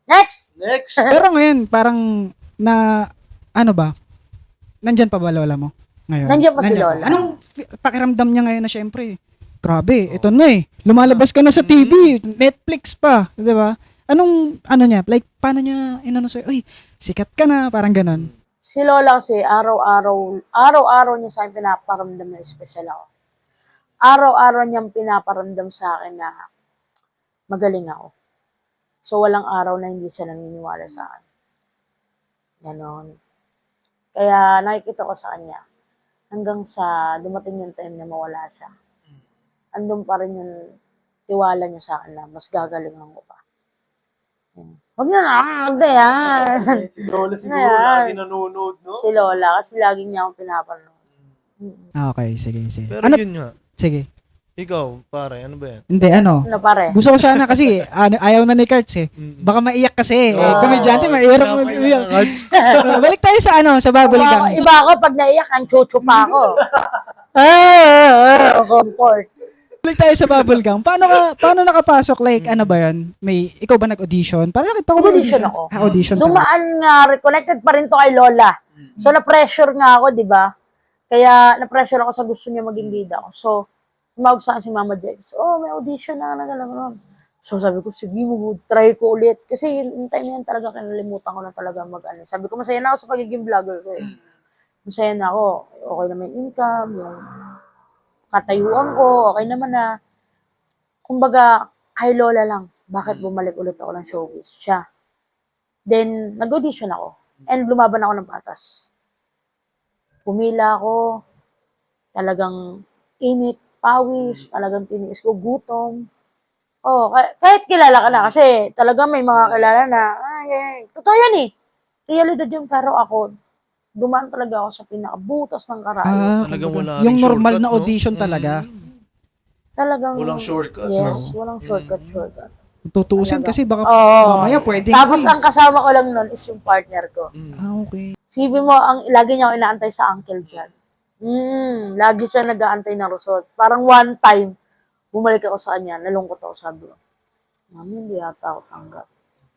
Next! pero ngayon, parang ano ba? Nandyan pa ba lola mo? Ngayon? Nandiyan pa si lola. Anong pakiramdam niya ngayon na syempre, grabe, ito na eh. Lumalabas ka na sa TV, Netflix pa, di ba? Anong, niya, like, paano niya, sa'yo, uy, sikat ka na, parang ganon. Si lola kasi, araw-araw niya sa akin pinaparamdam na special ako. Araw-araw niyang pinaparamdam sa akin na magaling ako. So, walang araw na hindi siya naniniwala sa akin. Ganon. Kaya nakikita ko sa kanya, hanggang sa dumating yung time na mawala siya. Andun pa rin yung tiwala niya sa akin na mas gagalingan ko pa. Huwag na, huwag na yan. Si Lola siguro Ayan. lagi nanonood, no? Si Lola, kasi lagi niya akong pinapanood. Okay, sige, sige. Pero Ano? yun nga. Sige. Ikaw, pare, ano ba yan? Hindi, ano. Ano pare? Gusto ko sana kasi, ayaw na ni Kurtz eh. Baka maiyak kasi. Eh, komedyante, mahirap mag-iyak. Balik tayo sa sa bubble gang. Iba ako, pag naiyak, ang chuchu pa ako. Comfort. Balik tayo sa bubble gang. Paano nakapasok? Like, ano ba yan? Ikaw ba nag-audition? Parang nakita ko may Nag-audition ako. Audition ka. Dumaan nga, reconnected pa rin to kay Lola. So, na-pressure nga ako, di ba? Kaya, na-pressure ako sa gusto niya maging bida ko. So, tumawag sa akin si Mama Jex, may audition na gano'n. So, sabi ko, sige mo, try ko ulit. Kasi yung time na yan talaga, kinalimutan ko na talaga mag-ano. Sabi ko, masaya na ako sa pagiging vlogger ko eh. Masaya na ako. Okay na may income, yung katayuan ko, okay naman na. Kumbaga, kay Lola lang, bakit bumalik ulit ako ng showbiz? Siya. Then, nag-audition ako. And lumaban ako ng patas. Pumila ako, talagang init, pawis, talagang tiniis ko, gutom. Kahit kilala ka na, kasi talagang may mga kilala na, totoo yan eh. Realidad yun, pero ako, dumaan talaga ako sa pinakabutas ng karayo. Talagang wala Yung ring normal shortcut, na no? audition talaga. Talagang, Walang shortcut, yes, no? walang shortcut. Tutuusin Talaga. kasi baka Oo. mamaya pwede. Tapos ang kasama ko lang nun is yung partner ko. Okay. Sibi mo, lagi niya ako inaantay sa uncle dyan. Lagi siya nag-aantay ng result. Parang one time, bumalik ako sa kanya, nalungkot ako, sabi ko, Mami, hindi yata ako tanggap.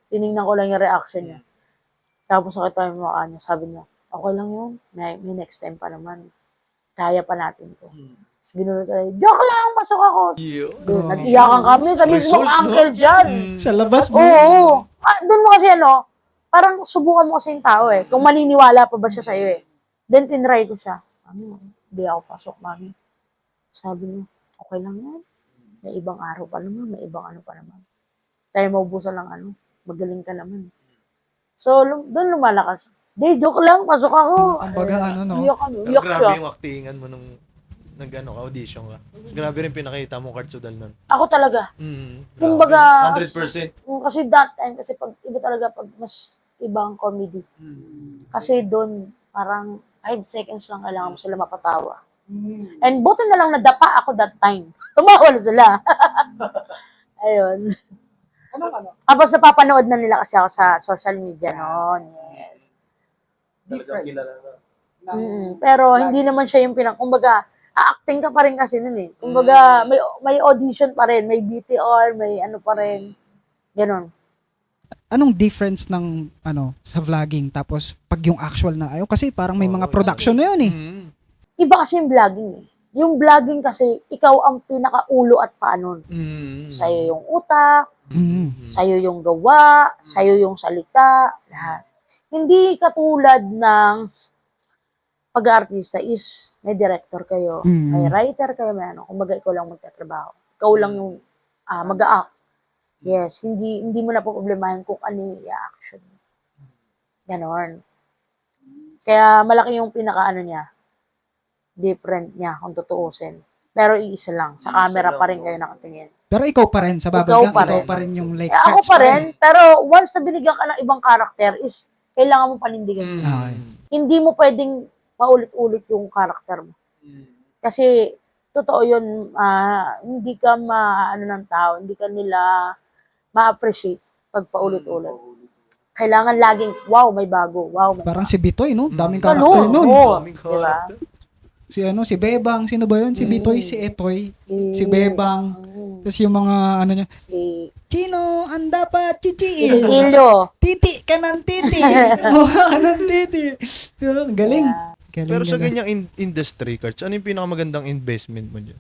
Tinignan ko lang yung reaction niya. Tapos nakita yung mukha niya, sabi niya, okay lang yun, may next time pa naman. Kaya pa natin to. Tapos ginunod ko, joke lang, pasok ako. Yun, nag-iyakan kami, sabi mo, uncle dyan. Sa labas mo. Oo. Doon mo kasi parang subukan mo kasi yung tao eh. Kung maniniwala pa ba siya sa'yo eh. Then tinry ko siya. Hindi ako pasok, Mami. Sabi niya, okay lang yan. May ibang araw pa naman, may ibang ano pa naman. Tayo maubusan lang magaling ka naman. So, doon lumalakas. Di, joke lang, pasok ako. Kumbaga, no? Iyak Grabe siya. yung actingan mo nung audition ka. Grabe rin pinakita mo, Kartsudal, nun. Ako talaga. Kumbaga, Kumbaga, 100%. kasi that time, kasi iba talaga pag mas ibang comedy. Kasi doon, parang 5 seconds lang kailangan mo sila mapatawa. And buti na lang nadapa ako that time. Tumawa na sila. Ayun. Tapos napapanood na nila kasi ako sa social media noon. Yes. Talagang kilala na. Pero hindi naman siya yung kumbaga, acting ka pa rin kasi nun eh. Kumbaga, may audition pa rin, may BTR, may ano pa rin. Ganon. Anong difference ng sa vlogging tapos pag yung actual na kasi parang may mga production na yun eh. Iba kasi yung vlogging eh. Yung vlogging kasi, ikaw ang pinakaulo at paanon. Sa'yo yung utak, sa'yo yung gawa, sa'yo yung salita, lahat. Hindi katulad ng pag-artista is may director kayo, may writer kayo, may kumbaga ikaw lang magtatrabaho. Ikaw lang yung mag-a-act. Yes, hindi mo na po problemahin kung ano yung i-action. Ganon. Kaya malaki yung pinaka niya, different niya kung tutuusin. Pero iisa lang, sa camera pa rin kayo nakatingin. Pero ikaw pa rin sa bubblegum, ikaw pa rin yung like ako pa rin, pero once na binigyan ka ng ibang karakter is kailangan mo panindigan. Hindi mo pwedeng paulit-ulit yung karakter mo. Kasi totoo yun, hindi ka ng tao, hindi ka nila ma-appreciate pag paulit-ulit. Kailangan laging, wow, may bago, wow, may parang bago. si Bitoy, no? Daming karakter nun. Diba? Si Bebang, sino ba yun? Si Bitoy, si Etoy, si Bebang. Tapos yung mga niya, Si Chino, ang dapat chichiin. Ilo. Titi ka ng titi. Mukha ka ng titi. Diba? Galing. Galing. Pero sa ganyang industry, Karts, ano yung pinakamagandang investment mo dyan?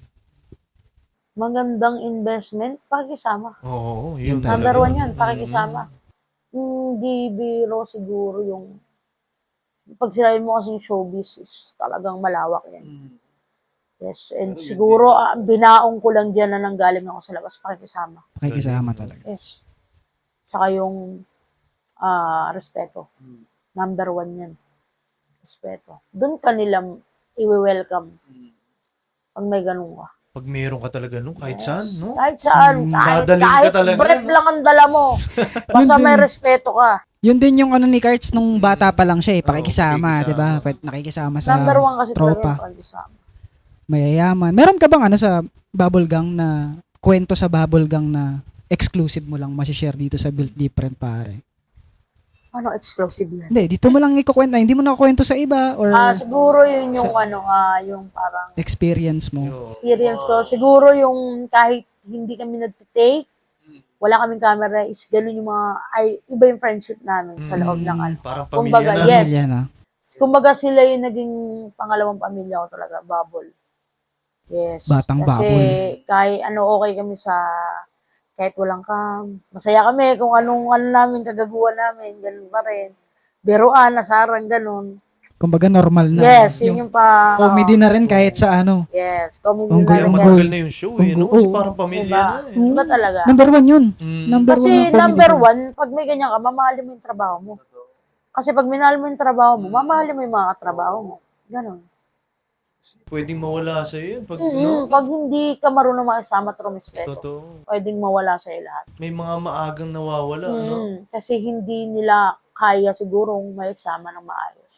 Magandang investment, pakikisama. Oo, yun Number talaga. 1 yan, pakikisama. Hindi biro siguro yung pag sinabi mo kasing showbiz is talagang malawak yan. Yes, and siguro binaong ko lang dyan na nanggaling ako sa labas, pakikisama. Pakikisama talaga. Yes. Saka yung respeto. Number 1 yan. Respeto. Doon ka nilang i-welcome pag may ganun ka. Pag meron ka talaga nung kahit saan, no? Kahit saan, kahit, Dadalhin ka kahit talaga, brief no? lang ang dala mo. Basta may respeto ka. Yun din yung ano ni Karts nung bata pa lang siya eh, pakikisama, pakikisama. 'di ba? Nakikisama sa Number 1 kasi talaga tropa. yung pag-isama. Mayayaman. Meron ka bang ano sa Bubble Gang na kwento sa Bubble Gang na exclusive mo lang ma-share dito sa Built Different pare? Ano, exclusive yan? Hindi, dito mo lang ikukwento, hindi mo nakakwento sa iba or Siguro yun yung yung parang experience mo. Yo. experience ko. Siguro yung kahit hindi kami nagtitake, wala kaming camera, is ganun yung iba yung friendship namin sa loob ng ano. Parang Kumbaga, pamilya na. yes. Yan, ah. Kumbaga sila yung naging pangalawang pamilya ko talaga, Bubble. Yes. Batang Kasi Bubble. kahit okay kami kahit walang masaya kami kung anong namin, kagaguhan namin, ganun pa rin. Biruan, nasarang, ganun. Kumbaga normal na. Yes, yun yung comedy na rin kahit sa ano. Yes, comedy Ang na Kaya rin. Unggoy. matagal na yung show, eh, no? Kasi Oo. parang pamilya Diba? na, eh. Diba talaga? Number 1 yun. Mm. Number Kasi 1 na comedy number show. 1, pag may ganyan ka, mamahalin mo yung trabaho mo. Kasi pag minahal mo yung trabaho mo, mamahalin mo yung mga katrabaho mo. Ganon. Pwedeng mawala sa'yo yun. Pag, no? Pag hindi ka marunong makisama at rumispeto, Totoo. pwedeng mawala sa'yo lahat. May mga maagang nawawala, no? Kasi hindi nila kaya sigurong maisama ng maayos.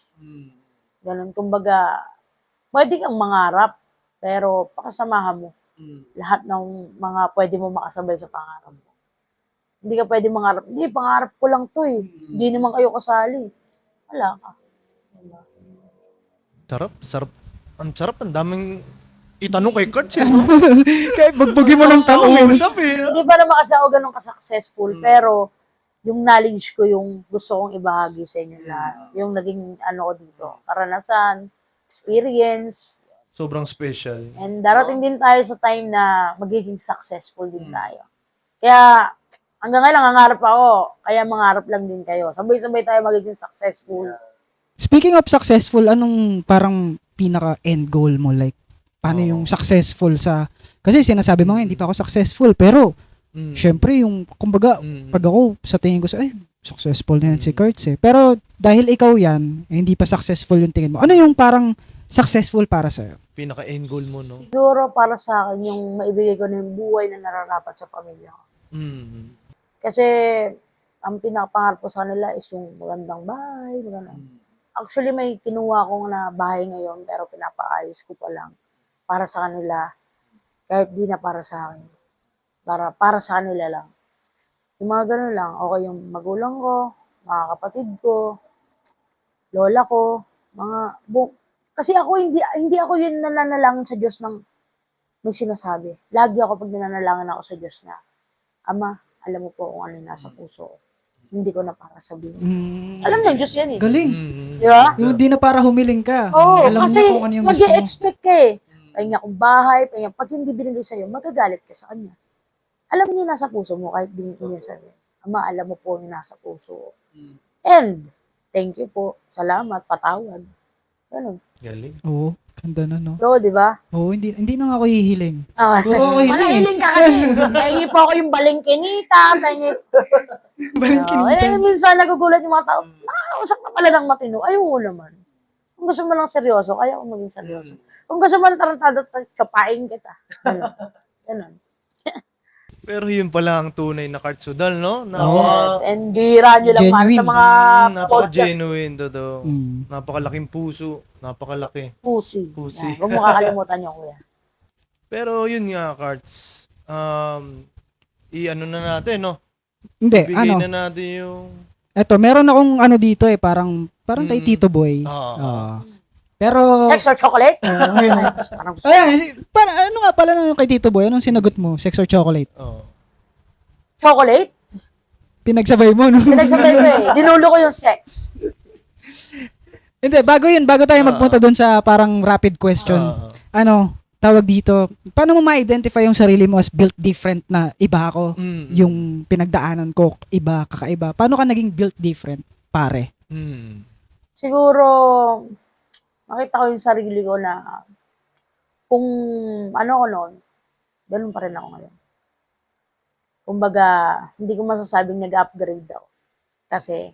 Ganon. Kumbaga, pwede kang mangarap, pero pakasamahan mo lahat ng mga pwede mo makasabay sa pangarap mo. Hindi ka pwede mangarap. Hindi, pangarap ko lang to eh. Hindi naman kayo kasali. Wala ka. Diba? Sarap. Ang sarap. Ang daming itanong kay Kurt. Eh, no? Kahit bugbugin mo ng tanong. Kausap, eh. Hindi pa naman kasi ako ganun ka-successful, pero yung knowledge ko yung gusto kong ibahagi sa inyo lahat. Yung naging ko dito. Karanasan, experience, Sobrang special. and darating din tayo sa time na magiging successful din tayo. Kaya, hanggang ngayon, nangangarap ako. Kaya mangarap lang din kayo. Sabay-sabay tayo magiging successful. Speaking of successful, anong parang pinaka-end goal mo? Like, paano yung successful sa... Kasi sinasabi mo nga, hindi pa ako successful. Pero, syempre, yung, kumbaga, pag ako, sa tingin ko sa, successful na yan si Kurtz eh. Pero, dahil ikaw yan, hindi pa successful yung tingin mo. Ano yung parang successful para sa'yo? Pinaka-end goal mo, no? Siguro para sa akin, yung maibigay ko na yung buhay na nararapat sa pamilya ko. Kasi, ang pinakapangarap ko sa kanila is yung magandang bahay, Actually, may kinuha akong na bahay ngayon, pero pinapaayos ko pa lang para sa kanila. Kahit di na para sa akin. Para sa kanila lang. Yung mga ganun lang, okay yung magulang ko, mga kapatid ko, lola ko, kasi ako, hindi ako yun nananalangin sa Diyos ng may sinasabi. Lagi ako pag nananalangin ako sa Diyos na, Ama, alam mo po kung ano yung nasa puso ko. Hindi ko na para sabihin. Alam niya, Diyos yan eh. Galing. Di ba? Yung di na para humiling ka. Oo, Alam kasi niya kung ano yung gusto mo. mag-e-expect ka eh. Pahinga kong bahay, pag hindi binigay sa'yo, magagalit ka sa kanya. Alam niya nasa puso mo, kahit di niya sabihin. Ama, alam mo po yung nasa puso ko. And, thank you po, salamat, patawad. Ganun. Galing. Oo, ganda na no. So, di ba? Oo, hindi na ako hihiling. Oo, okay. Malahiling ka kasi. Pahingi po ako yung balingkinita, minsan nagugulat yung mga tao, nakakausap na pala ng matino. Ay, oo naman. Kung gusto mo lang seryoso, kaya ako maging seryoso. Kung gusto mo lang tarantado, tsapain kita. Ganun. Pero yun pala ang tunay na Kurt Sudal, no? Yes, and bihira nyo lang para sa Genuine. mga podcast Napaka-genuine, totoo. Napakalaking puso. Napakalaki. pussy. Pussy. Yan, huwag mo kakalimutan nyo, kuya. Pero yun nga, Karts. I-ano na natin, no? Hindi, Bigay ano. na natin yung... Eto, meron akong ano dito eh, parang kay Tito Boy. Pero... Sex or chocolate? ngayon. Parang gusto Ano nga pala na yung kay Tito Boy? Anong sinagot mo? Sex or chocolate? chocolate? Pinagsabay mo, no? Pinagsabay ko eh. Dinulo ko yung sex. Hindi, bago tayo magpunta doon sa parang rapid question. Tawag dito, paano mo ma-identify yung sarili mo as built different na iba ako? Yung pinagdaanan ko, iba, kakaiba. Paano ka naging built different, pare? Siguro, makita ko yung sarili ko na kung ano ko noon, ganun pa rin ako ngayon. Kumbaga, hindi ko masasabing nag-upgrade ako. Kasi,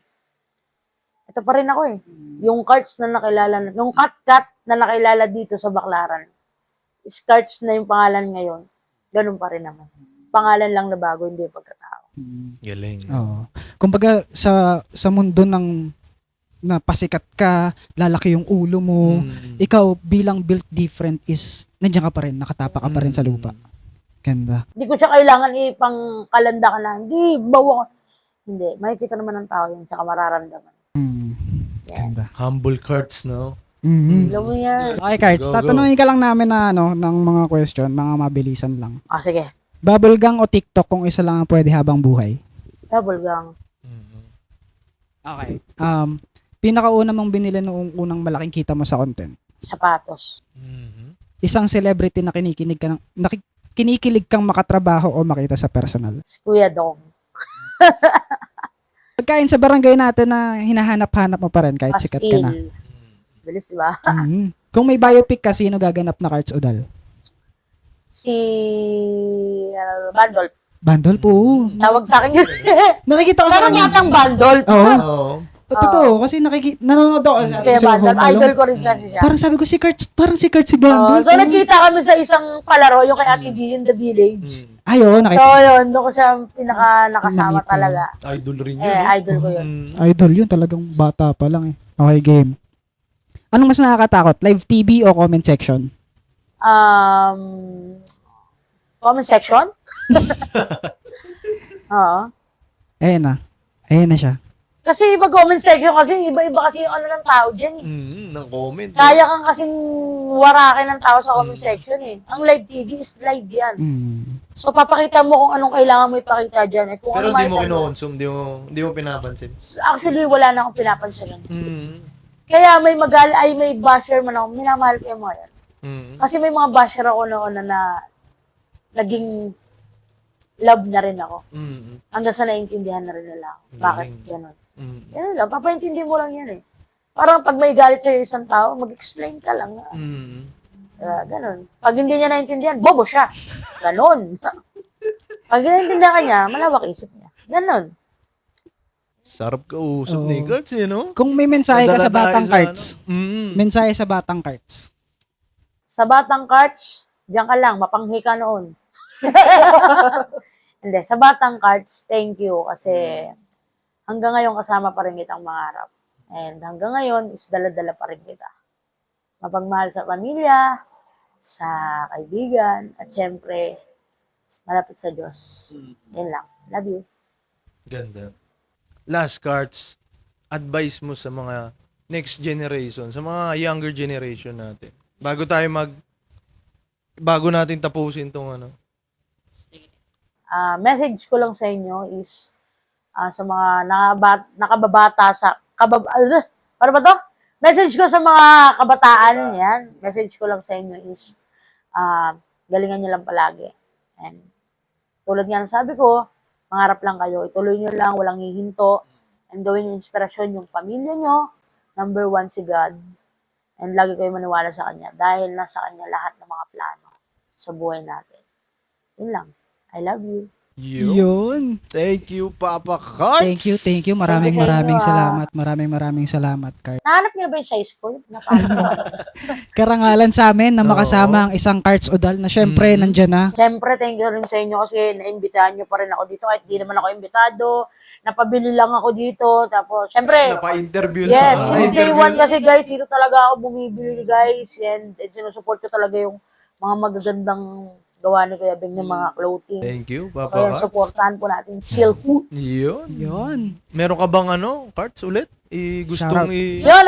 ito ito pa rin ako eh. Yung cards na nakilala, yung kat na nakilala dito sa Baclaran, is cards na yung pangalan ngayon. Ganun pa rin naman. Pangalan lang na bago, hindi yung pagkatao. Galing. Oo. Kumbaga sa mundo ng na pasikat ka, lalaki yung ulo mo, ikaw bilang built different is nandiyan ka pa rin, nakatapa ka pa rin sa lupa. Ganda. Hindi ko siya kailangan ipangkalanda ka na, hindi, bawa ko. Hindi, makikita naman ng tao yun, tsaka mararamdaman. Ganda. Humble cards, no? Alam mo yan. Okay, Cards, Go, go. tatanungin ka lang namin na ng mga question, mga mabilisan lang. Sige. Bubble gang o TikTok kung isa lang ang pwede habang buhay? Double gang. Okay. Pinakauna mong binili noong unang malaking kita mo sa content? Sapatos. Isang celebrity na kinikilig kang makatrabaho o makita sa personal? Si Kuya Dong. Pagkain sa barangay natin na hinahanap-hanap mo pa rin kahit sikat ka na. Pastil. Bilis ba? Kung may biopic ka, sino gaganap na Cards Udal? Si Bandol. Bandol po. Tawag sa akin yun. Nakikita ko sa Parang kanya. yatang Bandol. Oo. Oo. Totoo, kasi nanonood ako sa Kaya Bandol. Home Alone. Idol ko rin kasi siya. Parang sabi ko si Cards, parang si Cards si Bandol. So, nagkita kami sa isang palaro, yung kay Ate B in the Village. Ayo, So, yun, doon ko siya nakasama Nakita. talaga. Idol rin yun. Idol ko yun. Idol yun, talagang bata pa lang eh. Okay, game. Anong mas nakakatakot? Live TV o comment section? Comment section? Oo. Ayan na. Ayan na siya. Kasi iba comment section kasi, iba-iba kasi yung ano ng tao dyan eh. Ng comment. Kaya kang kasing warakin ng tao sa comment section eh. Ang live TV is live yan. So, papakita mo kung anong kailangan mo ipakita dyan. At kung Pero ano di mo makita kino-consume, di mo pinapansin. Actually, wala na akong pinapansin. Kaya may may basher man ako. Minamahal ko yung mga yan. Kasi may mga basher ako noon na naging love na rin ako. Hanggang sa naiintindihan na rin nila ako. Bakit gano'n? Yan lang, papaintindi mo lang yan eh. Parang pag may galit sa'yo isang tao, mag-explain ka lang. Ganon. Pag hindi niya naintindihan, bobo siya. Ganon. Pag naintindihan ka niya, malawak isip niya. Ganon. Sarap ka usap Oo. ni Cards, you know? Kung may mensahe ka sa Madala Batang tayo Cards, ano? mensahe sa Batang Cards. Sa Batang Cards, diyan ka lang, mapanghi ka noon. Hindi, sa Batang Cards, thank you kasi hanggang ngayon kasama pa rin kitang mangarap. And hanggang ngayon is dala-dala pa rin kita. Mapagmahal sa pamilya, sa kaibigan, at syempre, malapit sa Diyos. Yan lang. Love you. Ganda. Last Cards, advice mo sa mga next generation, sa mga younger generation natin. Bago natin tapusin tong ano. Message ko lang sa inyo is sa mga nakababata para ba to? Message ko sa mga kabataan, yan. Message ko lang sa inyo is galingan nyo lang palagi. And tulad nga ng sabi ko, mangarap lang kayo. Ituloy nyo lang, walang hihinto. And gawin yung inspirasyon yung pamilya nyo. Number 1 si God. And lagi kayo maniwala sa Kanya dahil nasa Kanya lahat ng mga plano sa buhay natin. Yun lang. I love you. Yun. Thank you, Papa Cards. Thank you. Maraming Thank you sa inyo, salamat. Maraming salamat, Cards. Nahanap niyo na ba yung size ko? Napalo ko. Karangalan sa amin na Oo. makasama ang isang Cards Udal na syempre nandyan na. Siyempre, thank you rin sa inyo kasi naimbitahan niyo pa rin ako dito kahit di naman ako imbitado. Napabili lang ako dito. Tapos, siyempre, Napa-interview na. yes, since day one kasi guys, dito talaga ako bumibili guys. And sinusupport ko talaga yung mga magagandang gawa ni Kuya Beng ng mga clothing. Thank you, So, Papa yun, Cards. supportahan po natin. Chill food. Yun. Meron ka bang Cards ulit? Shoutout. Yun,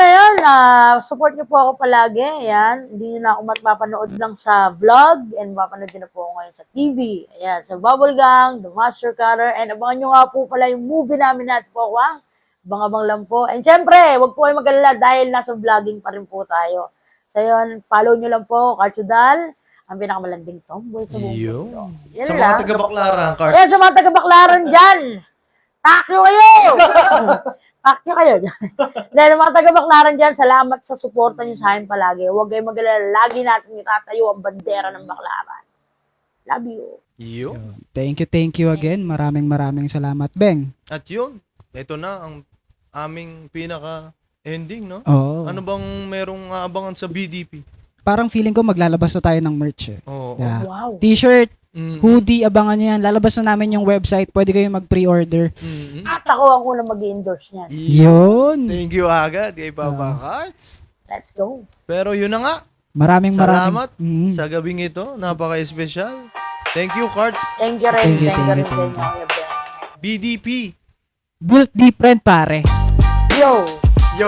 support niyo po ako palagi. Ayan, hindi niyo na ako mapapanood lang sa vlog and mapapanood niyo na po ako ngayon sa TV. Ayan, sa Bubble Gang, The Master Cutter, and abangan niyo nga po pala yung movie namin natin po, Wang. Abang-abang lang po. And syempre, wag po kayo mag-alala dahil nasa vlogging pa rin po tayo. So yun, follow niyo lang po, Cartsudal, ang pinakamalanding tomboy sa buong mundo. Yan Sa lang. mga taga-Baklaran, Cards. Ayan, sa mga taga-Baklaran dyan, takyo kayo! Takyo kayo. Dahil mga taga-Baklaran dyan, salamat sa suporta nyo sa akin palagi. Huwag kayong mag-alala. Lagi natin itatayo ang bandera ng Baklaran. Love you. Yun. Thank you again. Maraming salamat, Beng. At yun, ito na ang aming pinaka Ending, no? Oo. Ano bang merong aabangan sa BDP? Parang feeling ko maglalabas na tayo ng merch eh. Oo. Yeah. Wow. T-shirt, Mm. hoodie, abangan nyo yan. Lalabas na namin yung website. Pwede kayo mag-pre-order. Mm. At ako ang unang mag-endorse niyan. Yun. Thank you agad kay Papa Carts. Let's go. Pero yun na nga. Maraming Salamat Mm. sa gabing ito. Napaka-espesyal. Thank you, Carts. Thank you rin. Thank you, Thank you rin thank sa you, inyo, Kuya Ben. BDP. Built different, pare. Yo! Yo!